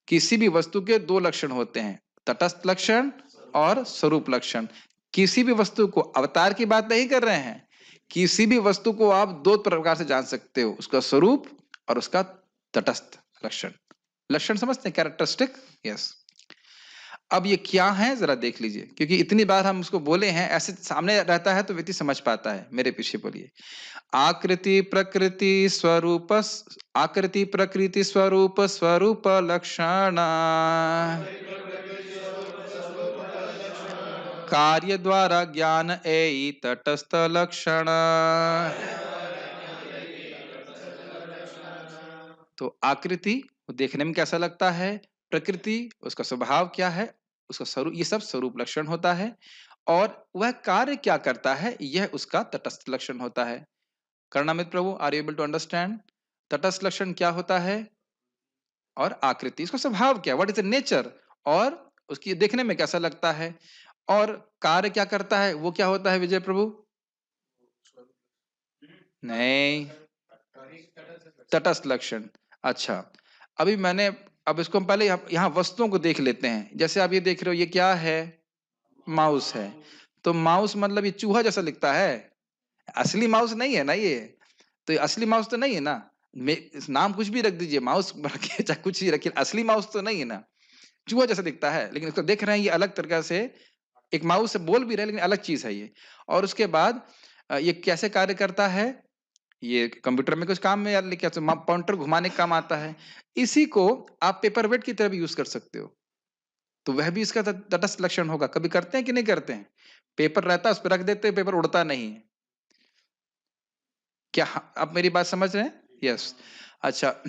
किसी भी वस्तु के दो लक्षण होते हैं, तटस्थ लक्षण और स्वरूप लक्षण। किसी भी वस्तु को, अवतार की बात नहीं कर रहे हैं, किसी भी वस्तु को आप दो प्रकार से जान सकते हो, उसका स्वरूप और उसका तटस्थ लक्षण। लक्षण समझते हैं, कैरेक्टरिस्टिक। यस। अब ये क्या है जरा देख लीजिए, क्योंकि इतनी बार हम उसको बोले हैं, ऐसे सामने रहता है तो व्यक्ति समझ पाता है। मेरे पीछे बोलिए, आकृति प्रकृति स्वरूप, आकृति प्रकृति स्वरूप स्वरूप लक्षण, कार्य द्वारा ज्ञान ए तटस्थ लक्षण। तो आकृति वो देखने में कैसा लगता है, प्रकृति उसका स्वभाव क्या है, उसका स्वरूप, ये सब स्वरूप लक्षण होता है। और वह कार्य क्या करता है, यह उसका तटस्थ लक्षण होता है। Karnamrita Prabhu, are you able to understand? तटस्थ लक्षण क्या होता है और आकृति इसका स्वभाव क्या, व्हाट इज द नेचर, और उसकी देखने में कैसा लगता है, और कार्य क्या करता है, वो क्या होता है विजय प्रभु? नहीं, तटस्थ लक्षण। अच्छा, अभी मैंने, अब इसको हम पहले यहाँ वस्तुओं को देख लेते हैं। जैसे आप ये देख रहे हो, ये क्या है? माउस है। तो माउस मतलब ये चूहा जैसा दिखता है, असली माउस नहीं है ना ये। तो ये असली माउस तो नहीं है ना। नाम कुछ भी रख दीजिए, माउस रखिए चाहे कुछ ही रखिए, असली माउस तो नहीं है ना। चूहा जैसा दिखता है, लेकिन इसको देख रहे हैं ये अलग तरीके से, एक माउस से बोल भी रहे हैं लेकिन अलग चीज है ये। और उसके बाद ये कैसे कार्य करता है, ये कंप्यूटर में कुछ काम में यार क्या पॉइंटर घुमाने का काम आता है। इसी को आप पेपर वेट की तरह भी यूज कर सकते हो, तो वह भी इसका तटस्थ लक्षण होगा। कभी करते हैं कि नहीं करते हैं? पेपर रहता है उस पर रख देते हैं, पेपर उड़ता नहीं है। क्या आप मेरी बात समझ रहे हैं? यस। अच्छा,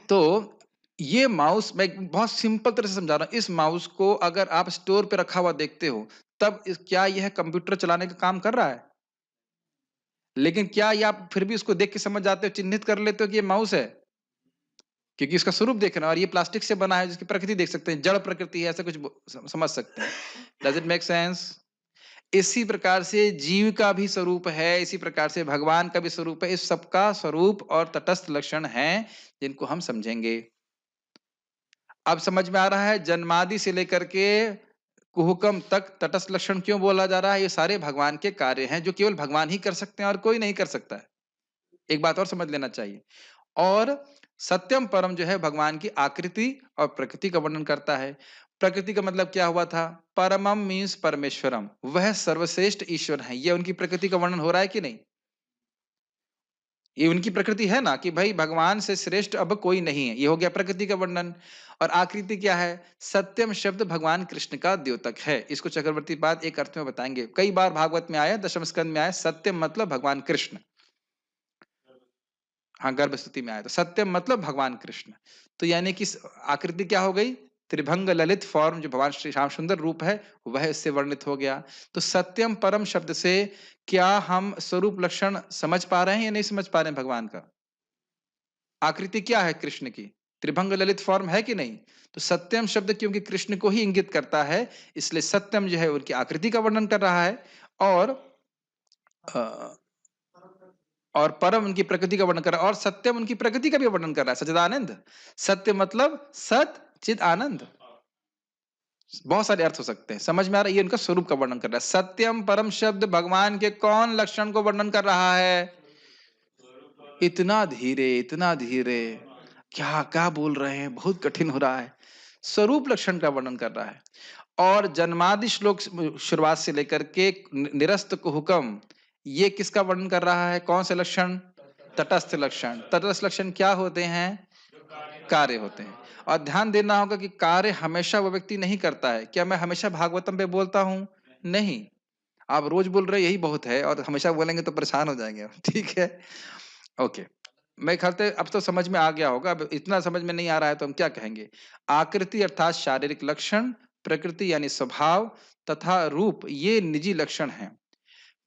तो ये माउस मैं एक बहुत सिंपल तरह से समझा रहा हूँ। इस माउस को अगर आप स्टोर पे रखा हुआ देखते हो, तब क्या यह कंप्यूटर चलाने का काम कर रहा है? लेकिन क्या ये आप फिर भी उसको देख के समझ जाते हो, चिन्हित कर लेते हो कि ये माउस है? क्योंकि इसका स्वरूप देख रहे हैं, और ये प्लास्टिक से बना है, जिसकी प्रकृति देख सकते हैं, जड़ प्रकृति है, ऐसा कुछ समझ सकते हैं। Does it make sense? इसी प्रकार से जीव का भी स्वरूप है, इसी प्रकार से भगवान का भी स्वरूप है। इस सबका स्वरूप और तटस्थ लक्षण है, जिनको हम समझेंगे। अब समझ में आ रहा है, जन्मादि से लेकर के कुहुकम तक तटस्थ लक्षण क्यों बोला जा रहा है? ये सारे भगवान के कार्य हैं, जो केवल भगवान ही कर सकते हैं और कोई नहीं कर सकता है। एक बात और समझ लेना चाहिए। और सत्यम परम जो है भगवान की आकृति और प्रकृति का वर्णन करता है। प्रकृति का मतलब क्या हुआ था? परमम मीन्स परमेश्वरम, वह सर्वश्रेष्ठ ईश्वर है, ये उनकी प्रकृति का वर्णन हो रहा है कि नहीं? ये उनकी प्रकृति है ना कि भाई भगवान से श्रेष्ठ अब कोई नहीं है। ये हो गया प्रकृति का वर्णन। और आकृति क्या है? सत्यम शब्द भगवान कृष्ण का द्योतक है। इसको चक्रवर्ती पाद एक अर्थ में बताएंगे। कई बार भागवत में आया, दशम स्कंद में आया, सत्यम मतलब भगवान कृष्ण। हाँ, गर्भ स्तुति में आया था। सत्यम मतलब भगवान कृष्ण। तो यानी कि आकृति क्या हो गई? त्रिभंग ललित फॉर्म जो भगवान श्री श्याम सुंदर रूप है, वह इससे वर्णित हो गया। तो सत्यम परम शब्द से क्या हम स्वरूप लक्षण समझ पा रहे हैं या नहीं समझ पा रहे हैं भगवान का? आकृति क्या है कृष्ण की? त्रिभंग ललित फॉर्म है कि नहीं? तो सत्यम शब्द क्योंकि कृष्ण को ही इंगित करता है, इसलिए सत्यम जो है उनकी आकृति का वर्णन कर रहा है। और अ, और परम उनकी प्रकृति का वर्णन कर रहा है, और सत्यम उनकी प्रकृति का भी वर्णन कर रहा है, सच्चिदानंद। सत्य मतलब सत चिद आनंद। बहुत सारे अर्थ हो सकते हैं, समझ में आ रहा है? ये उनका स्वरूप का वर्णन कर रहा है। सत्यम परम शब्द भगवान के कौन लक्षण को वर्णन कर रहा है? इतना धीरे, इतना धीरे, क्या क्या बोल रहे हैं? बहुत कठिन हो रहा है। स्वरूप लक्षण का वर्णन कर रहा है। और जन्मादि श्लोक शुरुआत से लेकर के निरस्त को हुक्म, ये किसका वर्णन कर रहा है? कौन से लक्षण? तटस्थ लक्षण। तटस्थ लक्षण क्या होते हैं? कार्य होते हैं। और ध्यान देना होगा कि कार्य हमेशा वो व्यक्ति नहीं करता है। क्या मैं हमेशा भागवतम पे बोलता हूं? नहीं। आप रोज बोल रहे यही बहुत है, और हमेशा बोलेंगे तो परेशान हो जाएंगे आप। ठीक है, ओके। मैं ख्याल से अब तो समझ में आ गया होगा। अब इतना समझ में नहीं आ रहा है तो हम क्या कहेंगे? आकृति अर्थात शारीरिक लक्षण, प्रकृति यानी स्वभाव, तथा रूप ये निजी लक्षण हैं।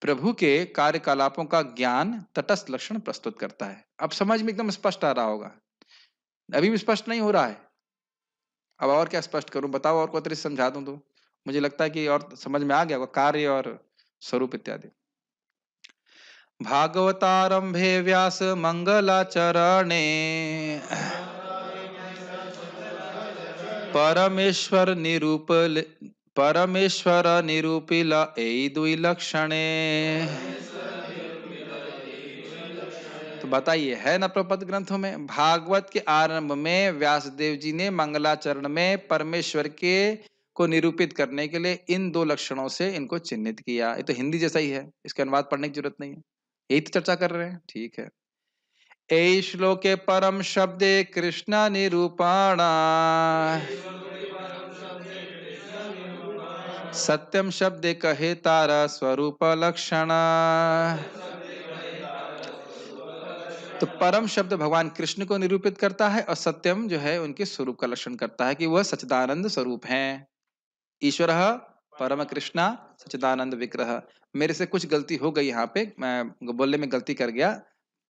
प्रभु के कार्यकलापों का ज्ञान तटस्थ लक्षण प्रस्तुत करता है। अब समझ में एकदम स्पष्ट आ रहा होगा। अभी भी स्पष्ट नहीं हो रहा है? अब और क्या स्पष्ट करूं? बताओ, और को तरीके से समझा दूं तो मुझे लगता है कि और समझ में आ गया होगा, कार्य और स्वरूप इत्यादि। भागवतारंभे व्यास मंगलाचरणे परमेश्वर निरूप परमेश्वर निरूपिल ए दुई लक्षणे। तो बताइए, है ना प्रपद ग्रंथों में? भागवत के आरंभ में व्यासदेव जी ने मंगलाचरण में परमेश्वर के को निरूपित करने के लिए इन दो लक्षणों से इनको चिन्हित किया। ये तो हिंदी जैसा ही है, इसके अनुवाद पढ़ने की जरूरत नहीं है। यही तो चर्चा कर रहे हैं, ठीक है। ए श्लोके परम शब्दे कृष्ण निरूपण सत्यम शब्दे कहे तारा स्वरूप लक्षण। तो परम शब्द भगवान कृष्ण को निरूपित करता है, और सत्यम जो है उनके स्वरूप का लक्षण करता है कि वह सच्चिदानंद स्वरूप हैं। ईश्वर परम कृष्णा सच्चिदानंद विग्रह। मेरे से कुछ गलती हो गई यहाँ पे, मैं बोलने में गलती कर गया।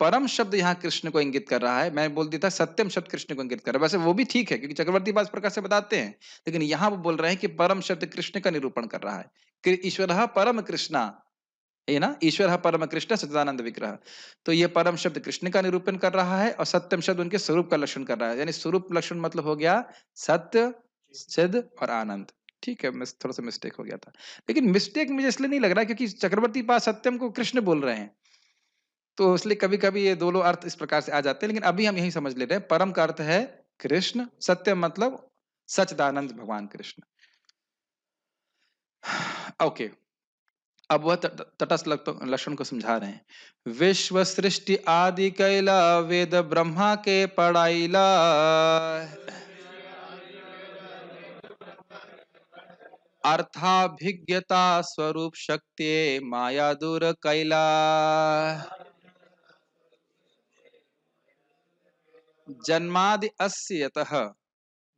परम शब्द यहाँ कृष्ण को इंगित कर रहा है, मैं बोल देता सत्यम शब्द कृष्ण को इंगित कर रहा है। वैसे वो भी ठीक है क्योंकि चक्रवर्ती बात प्रकार से बताते हैं, लेकिन यहाँ वो बोल रहे हैं कि परम शब्द कृष्ण का निरूपण कर रहा है। ईश्वर परम कृष्णा, ये ना, ईश्वर परम कृष्ण सच्चिदानंद विग्रह। तो ये परम शब्द कृष्ण का निरूपण कर रहा है, और सत्यम शब्द उनके स्वरूप का लक्षण कर रहा है। यानी स्वरूप लक्षण मतलब हो गया सत्य, सिद्ध और आनंद। ठीक है, थोड़ा सा मिस्टेक हो गया था, लेकिन मिस्टेक मुझे इसलिए नहीं लग रहा क्योंकि चक्रवर्ती पास सत्यम को कृष्ण बोल रहे हैं, तो इसलिए कभी कभी ये दोनों अर्थ इस प्रकार से आ जाते हैं। लेकिन अभी हम यही समझ ले रहे हैं, परम का अर्थ है कृष्ण, सत्यम मतलब सच्चिदानंद भगवान कृष्ण। ओके, अब वह तटस्थ लक्षण को समझा रहे हैं। विश्व सृष्टि आदि कैला वेद ब्रह्मा के पढ़ाईला अर्थाभिज्ञता स्वरूप शक्ति माया दूर कैला। जन्मादि अस्य यतः,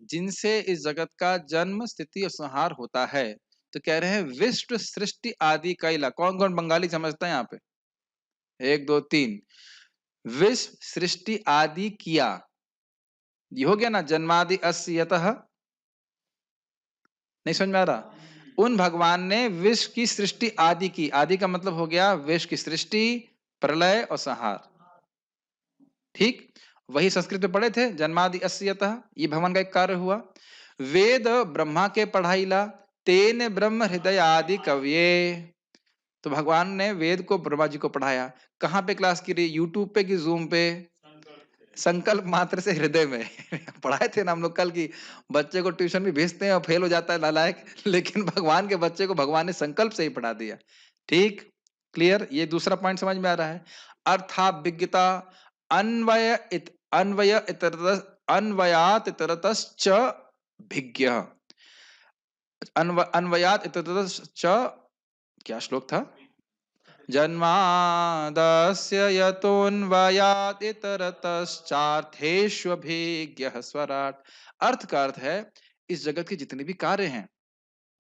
जिनसे इस जगत का जन्म स्थिति और संहार होता है। तो कह रहे हैं विश्व सृष्टि आदि कैला। कौन कौन बंगाली समझता है यहाँ पे? एक दो तीन। विश्व सृष्टि आदि किया, ये हो गया ना, जन्मादि अस्य यतः। नहीं समझ में आ रहा? उन भगवान ने विश्व की सृष्टि आदि की, आदि का मतलब हो गया विश्व की सृष्टि, प्रलय और संहार। ठीक, वही संस्कृत में पढ़े थे, जन्मादि अस्य यतः, ये भगवान का एक कार्य हुआ। वेद ब्रह्मा के पढ़ाईला तेन ब्रह्म हृदय आदि कव्ये। तो भगवान ने वेद को ब्रह्मा जी को पढ़ाया। कहाँ पे क्लास की रही? यूट्यूब पे कि जूम पे? संकल्प मात्र से हृदय में। पढ़ाए थे ना हम लोग कल की, बच्चे को ट्यूशन भी भेजते हैं और फेल हो जाता है नालायक, लेकिन भगवान के बच्चे को भगवान ने संकल्प से ही पढ़ा दिया। ठीक, क्लियर? ये दूसरा पॉइंट समझ में आ रहा है। अर्थाभिज्ञता अन्वयात इतरतश्च भिज्ञः। अन्वयात इतरतश्च, क्या श्लोक था? जन्मादस्य यतोऽन्वयात् इतरतश्चार्थेष्वभिज्ञः स्वराट्। अर्थ का अर्थ है इस जगत के जितने भी कार्य हैं,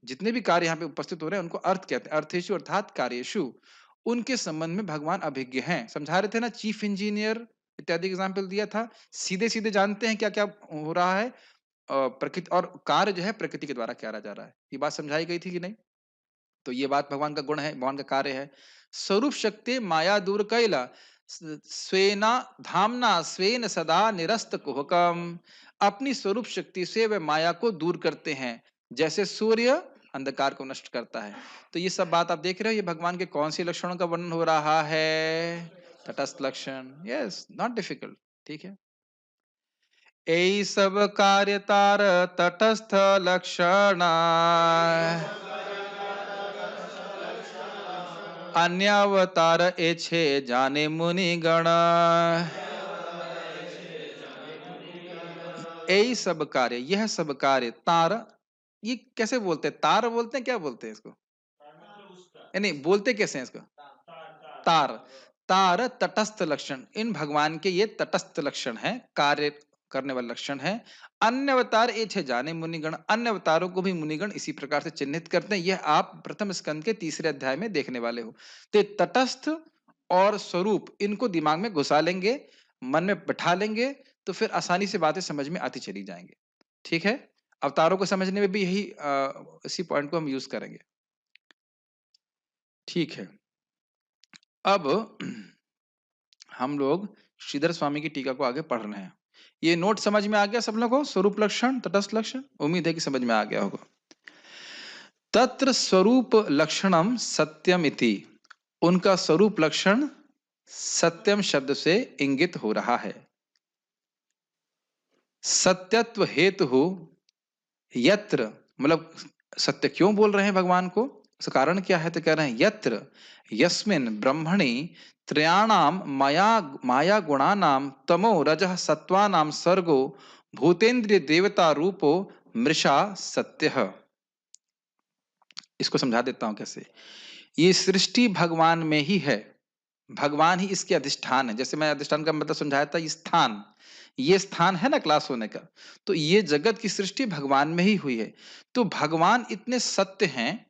जितने भी कार्य यहाँ पे उपस्थित हो रहे हैं उनको अर्थ कहते हैं। अर्थेषु अर्थात कार्येषु, उनके संबंध में भगवान अभिज्ञ हैं। समझा रहे थे ना, चीफ इंजीनियर इत्यादि एग्जाम्पल दिया था। सीधे सीधे जानते हैं क्या क्या हो रहा है, प्रकृति और कार्य जो है प्रकृति के द्वारा किया जा रहा है। ये बात समझाई गई थी कि नहीं? तो ये बात भगवान का गुण है, भगवान का कार्य है। स्वरूप शक्ति माया दूर कैला स्वेना धामना स्वेन सदा निरस्त कुहकम। अपनी स्वरूप शक्ति से वे माया को दूर करते हैं, जैसे सूर्य अंधकार को नष्ट करता है। तो ये सब बात आप देख रहे हो, ये भगवान के कौन से लक्षणों का वर्णन हो रहा है? तटस्थ लक्षण। Yes, not difficult. ठीक है, यही सब कार्य तार तटस्थ लक्षण अन्य अवतार एछे जाने मुनि गण। यही सब कार्य, यह सब कार्य तार, ये कैसे बोलते हैं? तार बोलते हैं, क्या बोलते हैं इसको? नहीं, बोलते कैसे हैं इसको? तार। तार तटस्थ लक्षण, इन भगवान के ये तटस्थ लक्षण है, कार्य करने वाले लक्षण है। अन्य अवतार एछे जाने मुनिगण, अन्य अवतारों को भी मुनिगण इसी प्रकार से चिन्हित करते हैं। यह आप प्रथम स्कंद के 3रे अध्याय में देखने वाले हो। तो तटस्थ और स्वरूप, इनको दिमाग में घुसा लेंगे, मन में बैठा लेंगे, तो फिर आसानी से बातें समझ में आती चली जाएंगे। ठीक है, अवतारों को समझने में भी यही इसी पॉइंट को हम यूज करेंगे। ठीक है, अब हम लोग श्रीधर स्वामी की टीका को आगे पढ़ रहे हैं। ये नोट समझ में आ गया सब लोगों को? स्वरूप लक्षण, तटस्थ लक्षण, उम्मीद है कि समझ में आ गया होगा। तत्र स्वरूप लक्षणम सत्यम इति, उनका स्वरूप लक्षण सत्यम शब्द से इंगित हो रहा है। सत्यत्व हेतु यत्र, मतलब सत्य क्यों बोल रहे हैं भगवान को, उसका कारण क्या है? तो कह रहे हैं यत्र यस्मिन् ब्रह्मणि त्रयाणाम माया गुणानाम तमो रजः सत्वानाम सर्गो भूतेन्द्रिय देवता रूपो मृषा सत्यः। इसको समझा देता हूं कैसे। ये सृष्टि भगवान में ही है, भगवान ही इसके अधिष्ठान है। जैसे मैं अधिष्ठान का मतलब समझाया था, स्थान, ये स्थान है ना क्लास होने का, तो ये जगत की सृष्टि भगवान में ही हुई है। तो भगवान इतने सत्य हैं,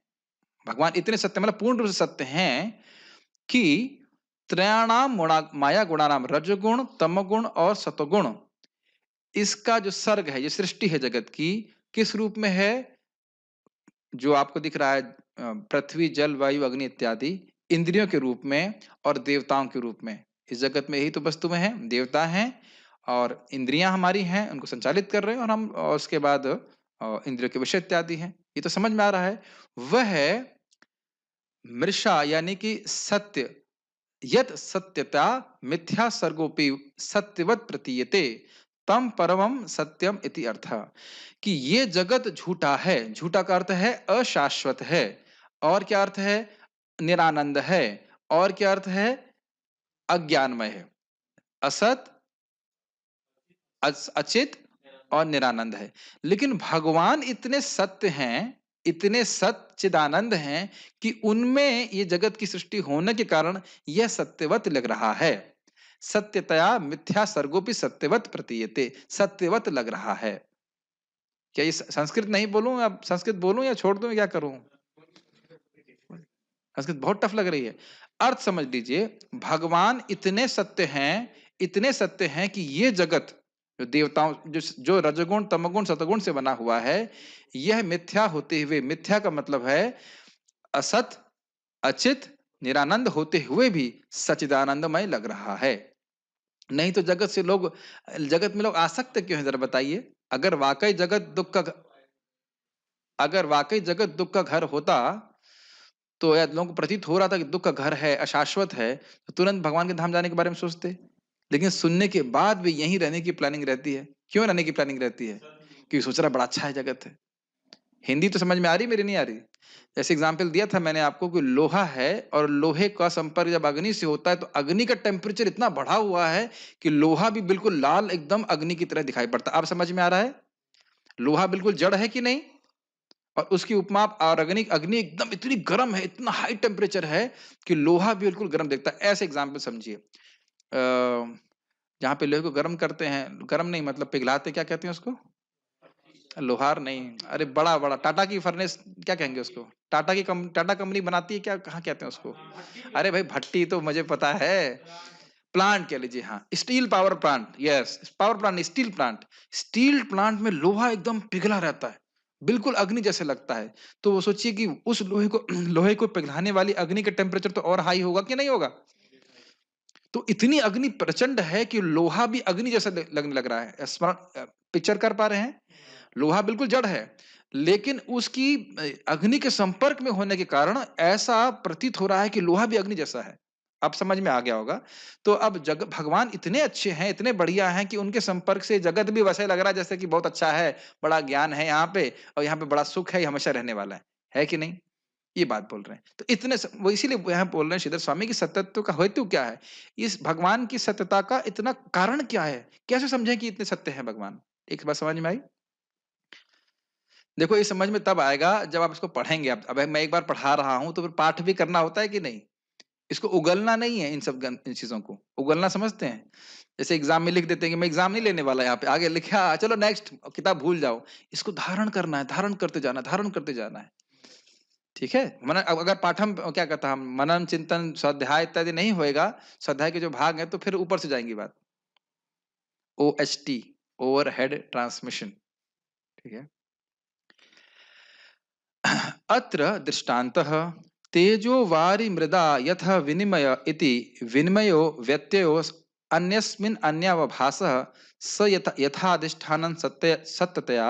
भगवान इतने सत्य मतलब पूर्ण रूप से सत्य हैं कि त्रयाणाम माया गुणानाम, रजगुण तमगुण और सतगुण, इसका जो सर्ग है, ये सृष्टि है जगत की, किस रूप में है? जो आपको दिख रहा है पृथ्वी जल वायु अग्नि इत्यादि, इंद्रियों के रूप में और देवताओं के रूप में। इस जगत में यही तो वस्तु में है, देवता हैं और इंद्रियां हमारी हैं, उनको संचालित कर रहे हैं, और हम और उसके बाद इंद्रियों के विषय इत्यादि हैं। ये तो समझ में आ रहा है। वह मृषा यानी कि सत्य, यत सत्यता मिथ्या सर्गोपि सत्यवत प्रतीयते तम परमम सत्यम इति अर्थ, कि ये जगत झूठा है। झूठा का अर्थ है अशाश्वत है, और क्या अर्थ है? निरानंद है, और क्या अर्थ है? अज्ञानमय है। असत, अचित और निरानंद है। लेकिन भगवान इतने सत्य हैं, इतने सच्चिदानंद हैं कि उनमें ये जगत की सृष्टि होने के कारण यह सत्यवत लग रहा है। सत्यतया मिथ्या सर्गोपि सत्यवत प्रतीयते, सत्यवत लग रहा है। क्या ये संस्कृत नहीं बोलूं, अब संस्कृत बोलूं या छोड़ दूं, क्या करूं? संस्कृत बहुत टफ लग रही है। अर्थ समझ लीजिए, भगवान इतने सत्य हैं, इतने सत्य हैं कि ये जगत जो देवताओं जो रजगुण तमगुण सतगुण से बना हुआ है, यह मिथ्या होते हुए, मिथ्या का मतलब है असत अचित निरानंद होते हुए भी सच्चिदानंदमय लग रहा है। नहीं तो जगत में लोग आसक्त क्यों है, जरा बताइए। अगर वाकई जगत दुख का अगर वाकई जगत दुख का घर होता, तो या लोगों को प्रतीत हो रहा था कि दुख का घर है, अशाश्वत है, तो तुरंत भगवान के धाम जाने के बारे में सोचते। लेकिन सुनने के बाद भी यहीं रहने की प्लानिंग रहती है। क्यों रहने की प्लानिंग रहती है? क्योंकि सोच रहा बड़ा अच्छा है जगत है। हिंदी तो समझ में आ रही, मेरी नहीं आ रही? जैसे एग्जाम्पल दिया था मैंने आपको कि लोहा है और लोहे का संपर्क जब अग्नि से होता है तो अग्नि का टेम्परेचर इतना बढ़ा हुआ है कि लोहा भी बिल्कुल लाल एकदम अग्नि की तरह दिखाई पड़ता है। आप समझ में आ रहा है? लोहा बिल्कुल जड़ है कि नहीं? और उसकी उपमा और अग्नि अग्नि एकदम इतनी गर्म है, इतना हाई टेम्परेचर है कि लोहा भी बिल्कुल गर्म दिखता है। ऐसे एग्जाम्पल समझिए। जहाँ पे लोहे को गर्म करते हैं, गर्म नहीं मतलब पिघलाते, क्या कहते हैं उसको? लोहार नहीं, अरे बड़ा-बड़ा टाटा की फर्नेस क्या कहेंगे उसको? टाटा कंपनी बनाती है क्या, कहाँ कहते हैं उसको? अरे भाई भट्टी तो मुझे पता है। प्लांट कह लीजिए, हाँ, steel power plant, yes, power plant नहीं, स्टील प्लांट। स्टील प्लांट में लोहा एकदम पिघला रहता है, बिल्कुल अग्नि जैसे लगता है। तो वो सोचिए कि उस लोहे को लोहे को पिघलाने वाली अग्नि का टेम्परेचर तो और हाई होगा कि नहीं होगा? तो इतनी अग्नि प्रचंड है कि लोहा भी अग्नि जैसा लगने लग रहा है। पिक्चर कर पा रहे हैं? लोहा बिल्कुल जड़ है, लेकिन उसकी अग्नि के संपर्क में होने के कारण ऐसा प्रतीत हो रहा है कि लोहा भी अग्नि जैसा है। अब समझ में आ गया होगा। तो अब जग भगवान इतने अच्छे हैं, इतने बढ़िया हैं कि उनके संपर्क से जगत भी वैसे लग रहा है जैसे कि बहुत अच्छा है, बड़ा ज्ञान है यहाँ पे और यहाँ पे बड़ा सुख है, ये हमेशा रहने वाला है। है कि नहीं? ये बात बोल रहे हैं। तो इतने वो इसीलिए यहाँ बोल रहे हैं श्रीधर स्वामी की सत्यत्व का हेतु क्या है? इस भगवान की सत्यता का इतना कारण क्या है? कैसे समझें कि इतने सत्य हैं भगवान? एक बात समझ में आई? देखो ये समझ में तब आएगा जब आप इसको पढ़ेंगे। अब मैं एक बार पढ़ा रहा हूँ तो फिर पाठ भी करना होता है कि नहीं? इसको उगलना नहीं है, इन चीज़ों को। उगलना समझते हैं? जैसे एग्ज़ाम में लिख देते हैं कि मैं एग्ज़ाम नहीं लेने वाला यहाँ पे, आगे लिखा चलो नेक्स्ट किताब भूल जाओ। इसको धारण करना है, धारण करते जाना है, धारण करते जाना है। ठीक है? अब अगर पाठम क्या कहता है, मनन, चिंतन, स्वाध्याय इत्यादि नहीं होएगा, स्वाध्याय के जो भाग हैं तो फिर ऊपर से जाएँगी बात। OHT, overhead transmission. ठीक है? अत्र दृष्टान्तः तेजो वारि मृदा यथा विनिमय इति विनिमयो व्यत्ययो अन्यस्मिन् अन्यावभासः स यथाधिष्ठानं सत्यतया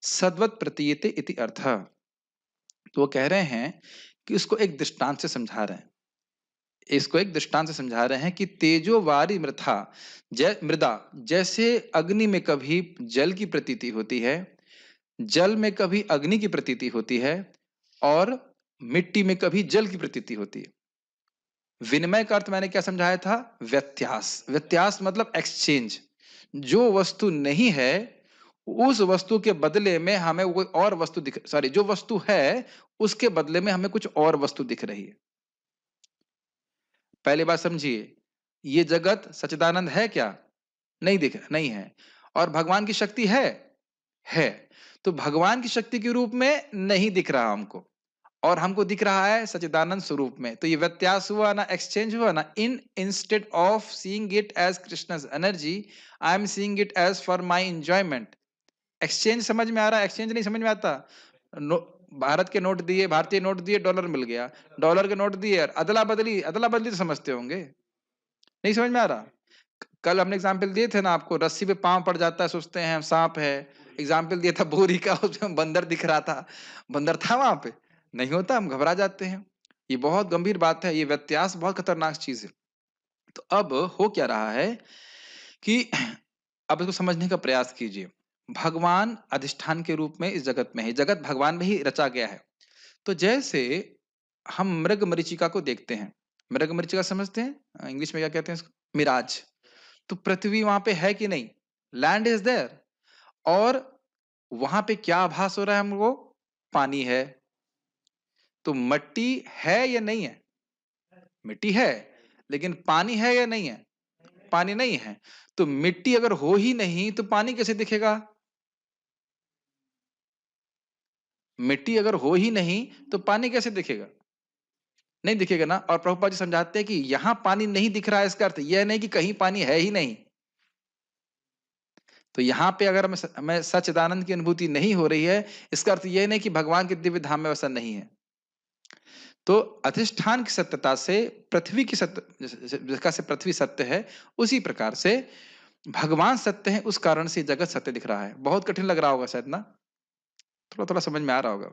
सद्वत् प्रतीयते इति अर्थः। तो वो कह रहे हैं कि इसको एक दृष्टांत से समझा रहे हैं। इसको एक दृष्टांत से समझा रहे हैं कि तेजो वारी मृथा मृदा जैसे अग्नि में कभी जल की प्रतीति होती है, जल में कभी अग्नि की प्रतीति होती है और मिट्टी में कभी जल की प्रतीति होती है। विनिमय का अर्थ मैंने क्या समझाया था? व्यत्यास। व्यत्यास मतलब एक्सचेंज। जो वस्तु नहीं है उस वस्तु के बदले में हमें कोई और वस्तु जो वस्तु है उसके बदले में हमें कुछ और वस्तु दिख रही है। पहली बात समझिए, ये जगत सच्चिदानंद है क्या? नहीं है। और भगवान की शक्ति है? है। तो भगवान की शक्ति के रूप में नहीं दिख रहा हमको और हमको दिख रहा है सच्चिदानंद स्वरूप में। तो ये व्यत्यास हुआ ना, एक्सचेंज हुआ ना। Instead of seeing it as Krishna's energy, I am seeing it as for my enjoyment. Exchange समझ में आ रहा है? एक्सचेंज नहीं समझ में आता? नो, भारत के नोट दिए, भारतीय नोट दिए, डॉलर मिल गया। डॉलर के नोट दिए, अदला-बदली तो समझते होंगे। नहीं समझ में आ रहा? कल हमने एग्जाम्पल दिए थे ना आपको, रस्सी पे पाँव पड़ जाता है, सोचते हैं सांप है। एग्जाम्पल दिया था बोरी का, उसमें बंदर दिख रहा था। बंदर था वहां पे? नहीं होता, हम घबरा जाते हैं। ये बहुत गंभीर बात है, ये व्यत्यास बहुत खतरनाक चीज है। तो अब हो क्या रहा है कि अब इसको समझने का प्रयास कीजिए। भगवान अधिष्ठान के रूप में इस जगत में है, जगत भगवान में ही रचा गया है। तो जैसे हम मृग मरीचिका को देखते हैं, मृग मरीचिका समझते हैं? इंग्लिश में क्या कहते हैं इसको? मिराज। तो पृथ्वी वहां पे है कि नहीं? Land is there. और वहां पे क्या आभास हो रहा है हमको? पानी है। तो मट्टी है या नहीं है? मिट्टी है, लेकिन पानी है या नहीं है? पानी नहीं है। तो मिट्टी अगर हो ही नहीं तो पानी कैसे दिखेगा? मिट्टी अगर हो ही नहीं तो पानी कैसे दिखेगा? नहीं दिखेगा ना। और प्रभुपाद जी समझाते हैं कि यहां पानी नहीं दिख रहा है, इसका अर्थ यह नहीं कि कहीं पानी है ही नहीं। तो यहाँ पे अगर हमें सच्चिदानंद की अनुभूति नहीं हो रही है, इसका अर्थ यह नहीं कि भगवान के दिव्य धाम में वैसा नहीं है। तो अधिष्ठान की सत्यता से पृथ्वी की सत्य, जिसका से पृथ्वी सत्य है, उसी प्रकार से भगवान सत्य है, उस कारण से जगत सत्य दिख रहा है। बहुत कठिन लग रहा होगा शायद ना? थोड़ा थोड़ा समझ में आ रहा होगा।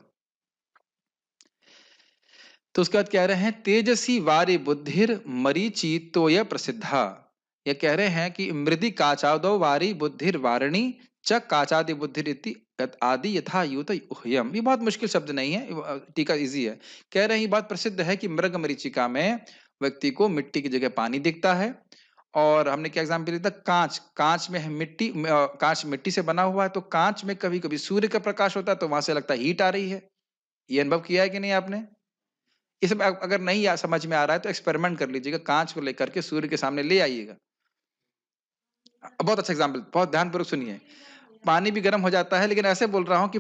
तो उसके बाद कह रहे हैं तेजसी वारी बुद्धिर मरीचि तोय प्रसिद्धा। ये कह रहे हैं कि मृदि काचादो वारी बुद्धिर वारिणी च काचादि बुद्धिरिति आदि यथा यूत ह्यम। ये बहुत मुश्किल शब्द नहीं है, टीका इजी है। कह रहे हैं ये बात प्रसिद्ध है कि मृग मरीचिका में व्यक्ति को मिट्टी की जगह पानी दिखता है। और हमने क्या एग्जाम्पल दिया था, कांच, कांच में है मिट्टी, कांच मिट्टी से बना हुआ है, तो कांच में कभी कभी सूर्य का प्रकाश होता है तो वहां से लगता है हीट आ रही है। ये अनुभव किया है कि नहीं आपने? ये सब अगर नहीं समझ में आ रहा है तो एक्सपेरिमेंट कर लीजिएगा, कांच को लेकर के सूर्य के सामने ले आइएगा। बहुत अच्छा एग्जाम्पल, बहुत ध्यानपूर्वक सुनिए। पानी भी गर्म हो जाता है, लेकिन ऐसे बोल रहा हूं कि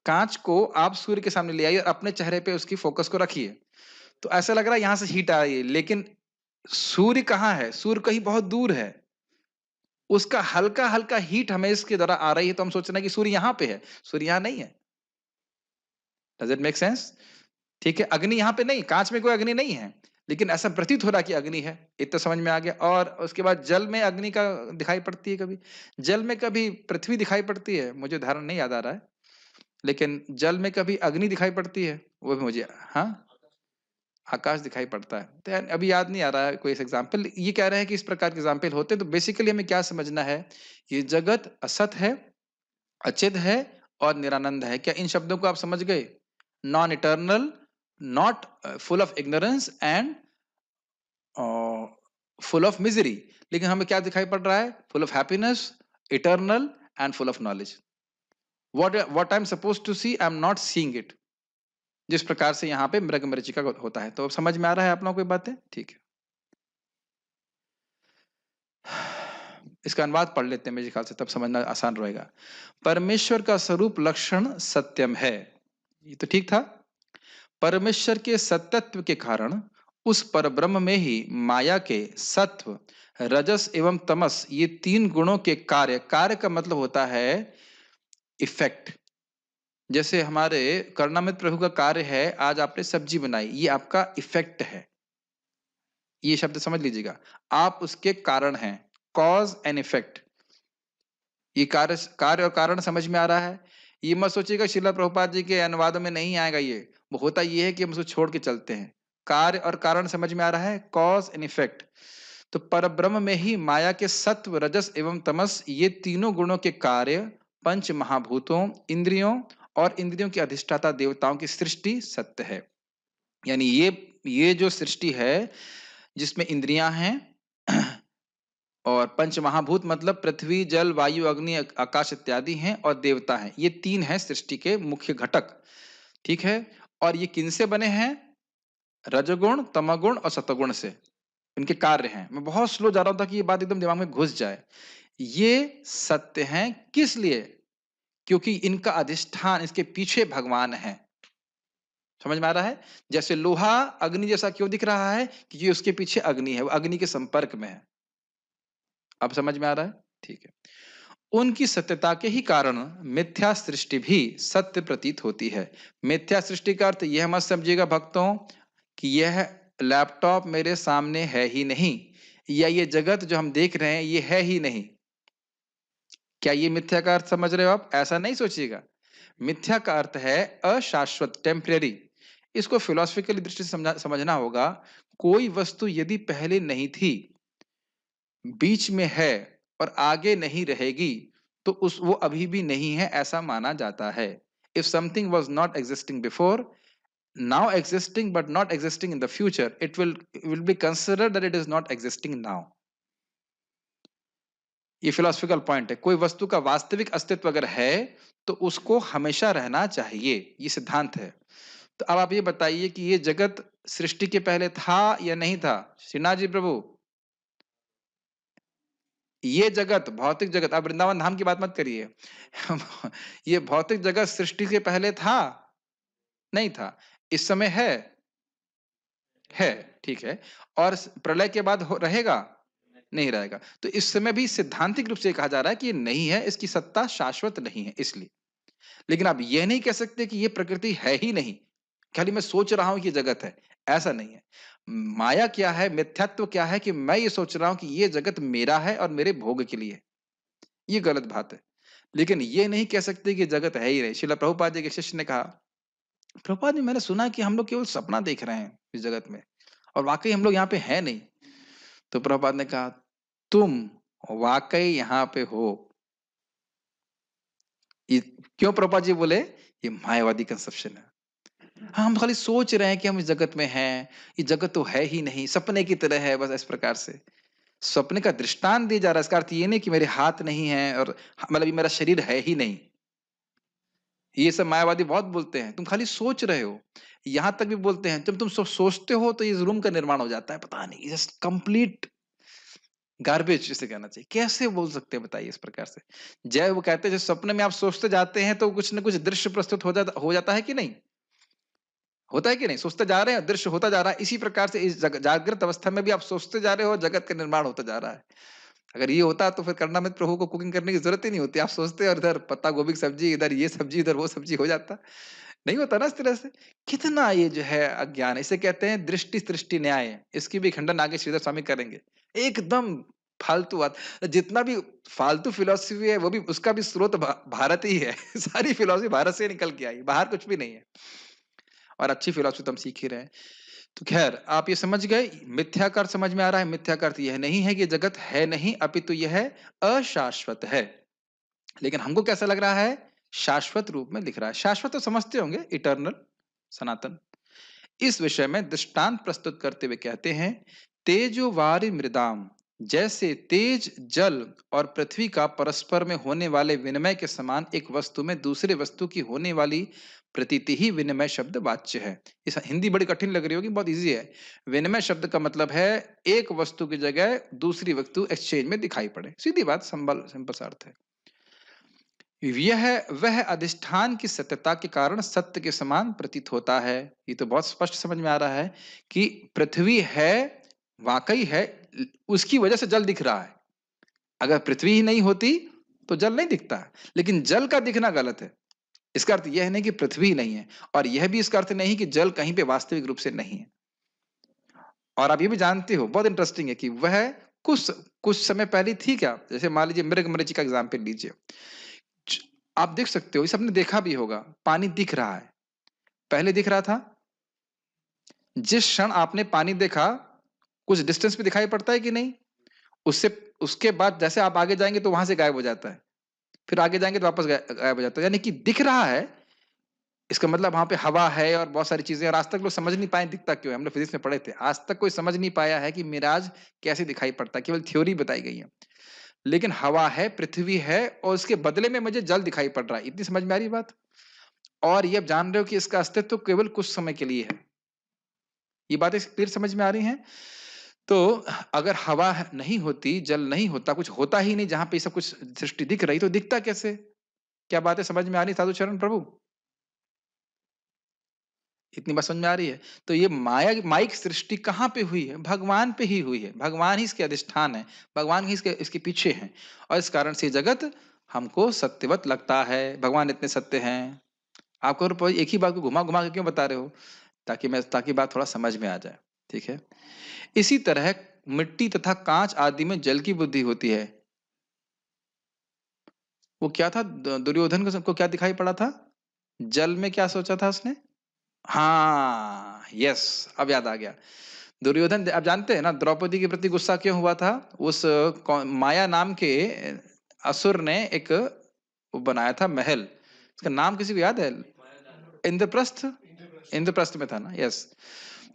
कांच को आप सूर्य के सामने ले आइए और अपने चेहरे पे उसकी फोकस को रखिए, तो ऐसा लग रहा है यहां से हीट आ रही है, लेकिन सूर्य कहाँ है? सूर्य कहीं बहुत दूर है। उसका हल्का हल्का हीट हमें इसके द्वारा आ रही है, तो हम सोच रहे हैं कि सूर्य यहां पे है, सूर्य यहां नहीं है। Does it make sense? ठीक है, अग्नि यहाँ पे नहीं, कांच में कोई अग्नि नहीं है, लेकिन ऐसा प्रतीत हो रहा है कि अग्नि है। इतना समझ में आ गया। और उसके बाद जल में अग्नि का दिखाई पड़ती है कभी, जल में कभी पृथ्वी दिखाई पड़ती है, मुझे उदाहरण नहीं याद आ रहा है, लेकिन जल में कभी अग्नि दिखाई पड़ती है, वो भी मुझे, हाँ, आकाश दिखाई पड़ता है। तो यार अभी याद नहीं आ रहा है कोई एग्जाम्पल। ये कह रहे हैं कि इस प्रकार के एग्जाम्पल होते हैं। तो बेसिकली हमें क्या समझना है, ये जगत असत है, अचित है और निरानंद है। क्या इन शब्दों को आप समझ गए? Non eternal, not full of ignorance and full of misery. लेकिन हमें क्या दिखाई पड़ रहा है? Full of happiness, eternal and full of knowledge. What I am suppose to see, I am not seeing it. जिस प्रकार से यहाँ पे मृग मरीचिका होता है। तो अब समझ में आ रहा है आप लोगों को ये बातें? ठीक है, इसका अनुवाद पढ़ लेते हैं, मेरे ख्याल से तब समझना आसान रहेगा। परमेश्वर का स्वरूप लक्षण सत्यम है, ये तो ठीक था। परमेश्वर के सत्यत्व के कारण उस परब्रह्म में ही माया के सत्व, रजस एवं तमस, ये तीन गुणों के कार्य, कार्य का मतलब होता है इफेक्ट। जैसे हमारे करुणामृत प्रभु का कार्य है, आज आपने सब्जी बनाई, ये आपका इफेक्ट है। ये शब्द समझ लीजिएगा, आप उसके कारण हैं, कॉज एंड इफेक्ट। ये कार्य, कार्य और कारण समझ में आ रहा है? ये मत सोचिएगा श्रील प्रभुपाद जी के अनुवादों में नहीं आएगा ये, वो होता ये है कि हम उसको छोड़ के चलते हैं। कार्य और कारण समझ में आ रहा है, कॉज एंड इफेक्ट। तो परब्रह्म में ही माया के सत्व, रजस एवं तमस, ये तीनों गुणों के कार्य, पंच महाभूतों, इंद्रियों और इंद्रियों के अधिष्ठाता देवताओं की सृष्टि सत्य है। यानी ये जो सृष्टि है जिसमें इंद्रियां हैं और पंच महाभूत मतलब पृथ्वी, जल, वायु, अग्नि, आकाश इत्यादि हैं, और देवता हैं, ये तीन हैं सृष्टि के मुख्य घटक। ठीक है, और ये किनसे बने हैं? रजगुण, तमगुण और सतगुण से इनके कार्य हैं। मैं बहुत स्लो जा रहा हूं ताकि ये बात एकदम दिमाग में घुस जाए। ये सत्य हैं किस लिए? क्योंकि इनका अधिष्ठान, इसके पीछे भगवान है। समझ में आ रहा है? जैसे लोहा अग्नि जैसा क्यों दिख रहा है? क्योंकि उसके पीछे अग्नि है, वो अग्नि के संपर्क में है। अब समझ में आ रहा है? ठीक है। उनकी सत्यता के ही कारण मिथ्या सृष्टि भी सत्य प्रतीत होती है। मिथ्या सृष्टि का अर्थ यह मत समझिएगा भक्तों कि यह लैपटॉप मेरे सामने है ही नहीं, या ये जगत जो हम देख रहे हैं ये है ही नहीं। क्या ये मिथ्या का अर्थ समझ रहे हो आप? ऐसा नहीं सोचिएगा। मिथ्या का अर्थ है अशाश्वत, टेम्परेरी। इसको फिलोसफिकल दृष्टि से समझना होगा। कोई वस्तु यदि पहले नहीं थी, बीच में है और आगे नहीं रहेगी, तो उस वो अभी भी नहीं है ऐसा माना जाता है। If something was not existing before, now existing but not existing in the future, it will be considered that it is not existing now. ये फिलोसफिकल पॉइंट है। कोई वस्तु का वास्तविक अस्तित्व अगर है तो उसको हमेशा रहना चाहिए, ये सिद्धांत है। तो अब आप ये बताइए कि ये जगत सृष्टि के पहले था या नहीं था? श्रीनाथ जी प्रभु, ये जगत, भौतिक जगत, आप वृंदावन धाम की बात मत करिए ये भौतिक जगत सृष्टि से पहले था? नहीं था। इस समय है, ठीक है। और प्रलय के बाद रहेगा? नहीं रहेगा। तो इस समय भी सिद्धांतिक रूप से कहा जा रहा है कि ये नहीं है, इसकी सत्ता शाश्वत नहीं है इसलिए। लेकिन आप यह नहीं कह सकते कि ये प्रकृति है ही नहीं, खाली मैं सोच रहा हूं कि जगत है, ऐसा नहीं है। माया क्या है, मिथ्यात्व क्या है कि मैं ये सोच रहा हूं कि ये जगत मेरा है और मेरे भोग के लिए। ये गलत बात है। लेकिन ये नहीं कह सकते कि जगत है ही नहीं। श्रील प्रभुपाद जी के शिष्य ने कहा, प्रभुपाद जी मैंने सुना कि हम लोग केवल सपना देख रहे हैं इस जगत में, और वाकई हम लोग यहाँ पे है नहीं। तो प्रभुपाद ने कहा, तुम वाकई यहाँ पे हो, ये क्यों प्रभुपाद जी बोले? ये मायावादी कंसेप्शन है। हाँ, हम खाली सोच रहे हैं कि हम इस जगत में हैं, ये जगत तो है ही नहीं, सपने की तरह है बस इस प्रकार से। सपने का दृष्टांत दिया जा रहा है, इसका अर्थ ये नहीं कि मेरे हाथ नहीं है और मतलब ये मेरा शरीर है ही नहीं। ये सब मायावादी बहुत बोलते हैं, तुम खाली सोच रहे हो। यहाँ तक भी बोलते हैं, जब तुम सोचते हो तो इस रूम का निर्माण हो जाता है, पता नहीं, जस्ट कंप्लीट गार्बेज जिसे कहना चाहिए। कैसे बोल सकते हैं बताइए इस प्रकार से? जय वो कहते हैं जो सपने में आप सोचते जाते हैं तो कुछ न कुछ दृश्य प्रस्तुत हो जाता है कि नहीं? होता है कि नहीं? सोचते जा रहे हैं, दृश्य होता जा रहा है। इसी प्रकार से इस जागृत अवस्था में भी आप सोचते जा रहे हो, जगत का निर्माण होता जा रहा है। अगर ये होता तो फिर करणामृत प्रभु को कुकिंग करने की जरूरत ही नहीं होती। आप सोचते और इधर पत्ता गोभी की सब्जी, इधर ये सब्जी, इधर वो सब्जी हो जाता। नहीं होता ना इस तरह से। कितना ये जो है अज्ञान है, इसे कहते हैं दृष्टि सृष्टि न्याय। इसकी भी खंडन आगे श्रीधर स्वामी करेंगे। एकदम फालतू बात। जितना भी फालतू फिलॉसफी है वो भी उसका भी स्रोत भारत ही है। सारी फिलॉसफी भारत से निकल के आई, बाहर कुछ भी नहीं है। और अच्छी फिलॉसफी तो हम सीख ही रहे हैं। तो खैर आप ये समझ गए, मिथ्याकार समझ में आ रहा है। मिथ्याकार अर्थ यह नहीं है कि जगत है नहीं, अपितु यह अशाश्वत है। लेकिन हमको कैसा लग रहा है? शाश्वत रूप में दिख रहा है। शाश्वत तो समझते होंगे, इटर्नल, सनातन। इस विषय में दृष्टांत प्रस्तुत करते हुए कहते हैं, तेजो वारि मृदाम, जैसे तेज जल और पृथ्वी का परस्पर में होने वाले विनिमय के समान एक वस्तु में दूसरे वस्तु की होने वाली प्रतीति ही विनिमय शब्द वाच्य है। इस हिंदी बड़ी कठिन लग रही होगी, बहुत इजी है। विनिमय शब्द का मतलब है एक वस्तु की जगह दूसरी वस्तु एक्सचेंज में दिखाई पड़े, सीधी बात, सिंपल सा अर्थ है। यह वह अधिष्ठान की सत्यता के कारण सत्य के समान प्रतीत होता है। ये तो बहुत स्पष्ट समझ में आ रहा है कि पृथ्वी है, वाकई है, उसकी वजह से जल दिख रहा है। अगर पृथ्वी ही नहीं होती तो जल नहीं दिखता है। लेकिन जल का दिखना गलत है। इसका अर्थ यह नहीं कि पृथ्वी नहीं है, और यह भी इसका अर्थ नहीं कि जल कहीं पे वास्तविक रूप से नहीं है। और आप ये भी जानते हो, बहुत इंटरेस्टिंग है कि वह कुछ कुछ समय पहले थी क्या? जैसे मान लीजिए मृग मरीचि का एग्जाम्पल लीजिए। आप देख सकते हो, ये सबने देखा भी होगा, पानी दिख रहा है। पहले दिख रहा था, जिस क्षण आपने पानी देखा कुछ डिस्टेंस पे दिखाई पड़ता है कि नहीं? उससे उसके बाद जैसे आप आगे जाएंगे तो वहां से गायब हो जाता है, फिर आगे जाएंगे तो वापस गायब हो जाता है। यानी कि दिख रहा है, इसका मतलब वहां पे हवा है और बहुत सारी चीजें। और आज तक लोग समझ नहीं पाए दिखता क्यों है। हम लोग फिजिक्स में पढ़े थे, आज तक कोई समझ नहीं पाया है कि मिराज कैसे दिखाई पड़ता है, केवल थ्योरी बताई गई है। लेकिन हवा है, पृथ्वी है, और उसके बदले में मुझे जल दिखाई पड़ रहा है। इतनी समझ में आ रही बात? और ये आप जान रहे हो कि इसका अस्तित्व केवल कुछ समय के लिए है। ये बातें क्लियर समझ में आ रही हैं? तो अगर हवा नहीं होती, जल नहीं होता, कुछ होता ही नहीं, जहां पे सब कुछ सृष्टि दिख रही, तो दिखता कैसे? क्या बातें समझ में आ रही साधु चरण प्रभु? इतनी बात समझ में आ रही है? तो ये माइक सृष्टि कहाँ पे हुई है? भगवान पे ही हुई है। भगवान ही इसके अधिष्ठान है, भगवान ही इसके पीछे हैं। और इस कारण से जगत हमको सत्यवत लगता है। भगवान इतने सत्य हैं। आपको एक ही बात को घुमा घुमा के क्यों बता रहे हो? ताकि बात थोड़ा समझ में आ जाए। ठीक है। इसी तरह मिट्टी तथा कांच आदि में जल की बुद्धि होती है। वो क्या था, दुर्योधन को सबको क्या दिखाई पड़ा था? जल में क्या सोचा था उसने? हाँ, यस, अब याद आ गया। दुर्योधन, आप जानते हैं ना द्रौपदी के प्रति गुस्सा क्यों हुआ था? उस माया नाम के असुर ने एक वो बनाया था महल। उसका नाम किसी को याद है? इंद्रप्रस्थ। इंद्रप्रस्थ में था ना, यस।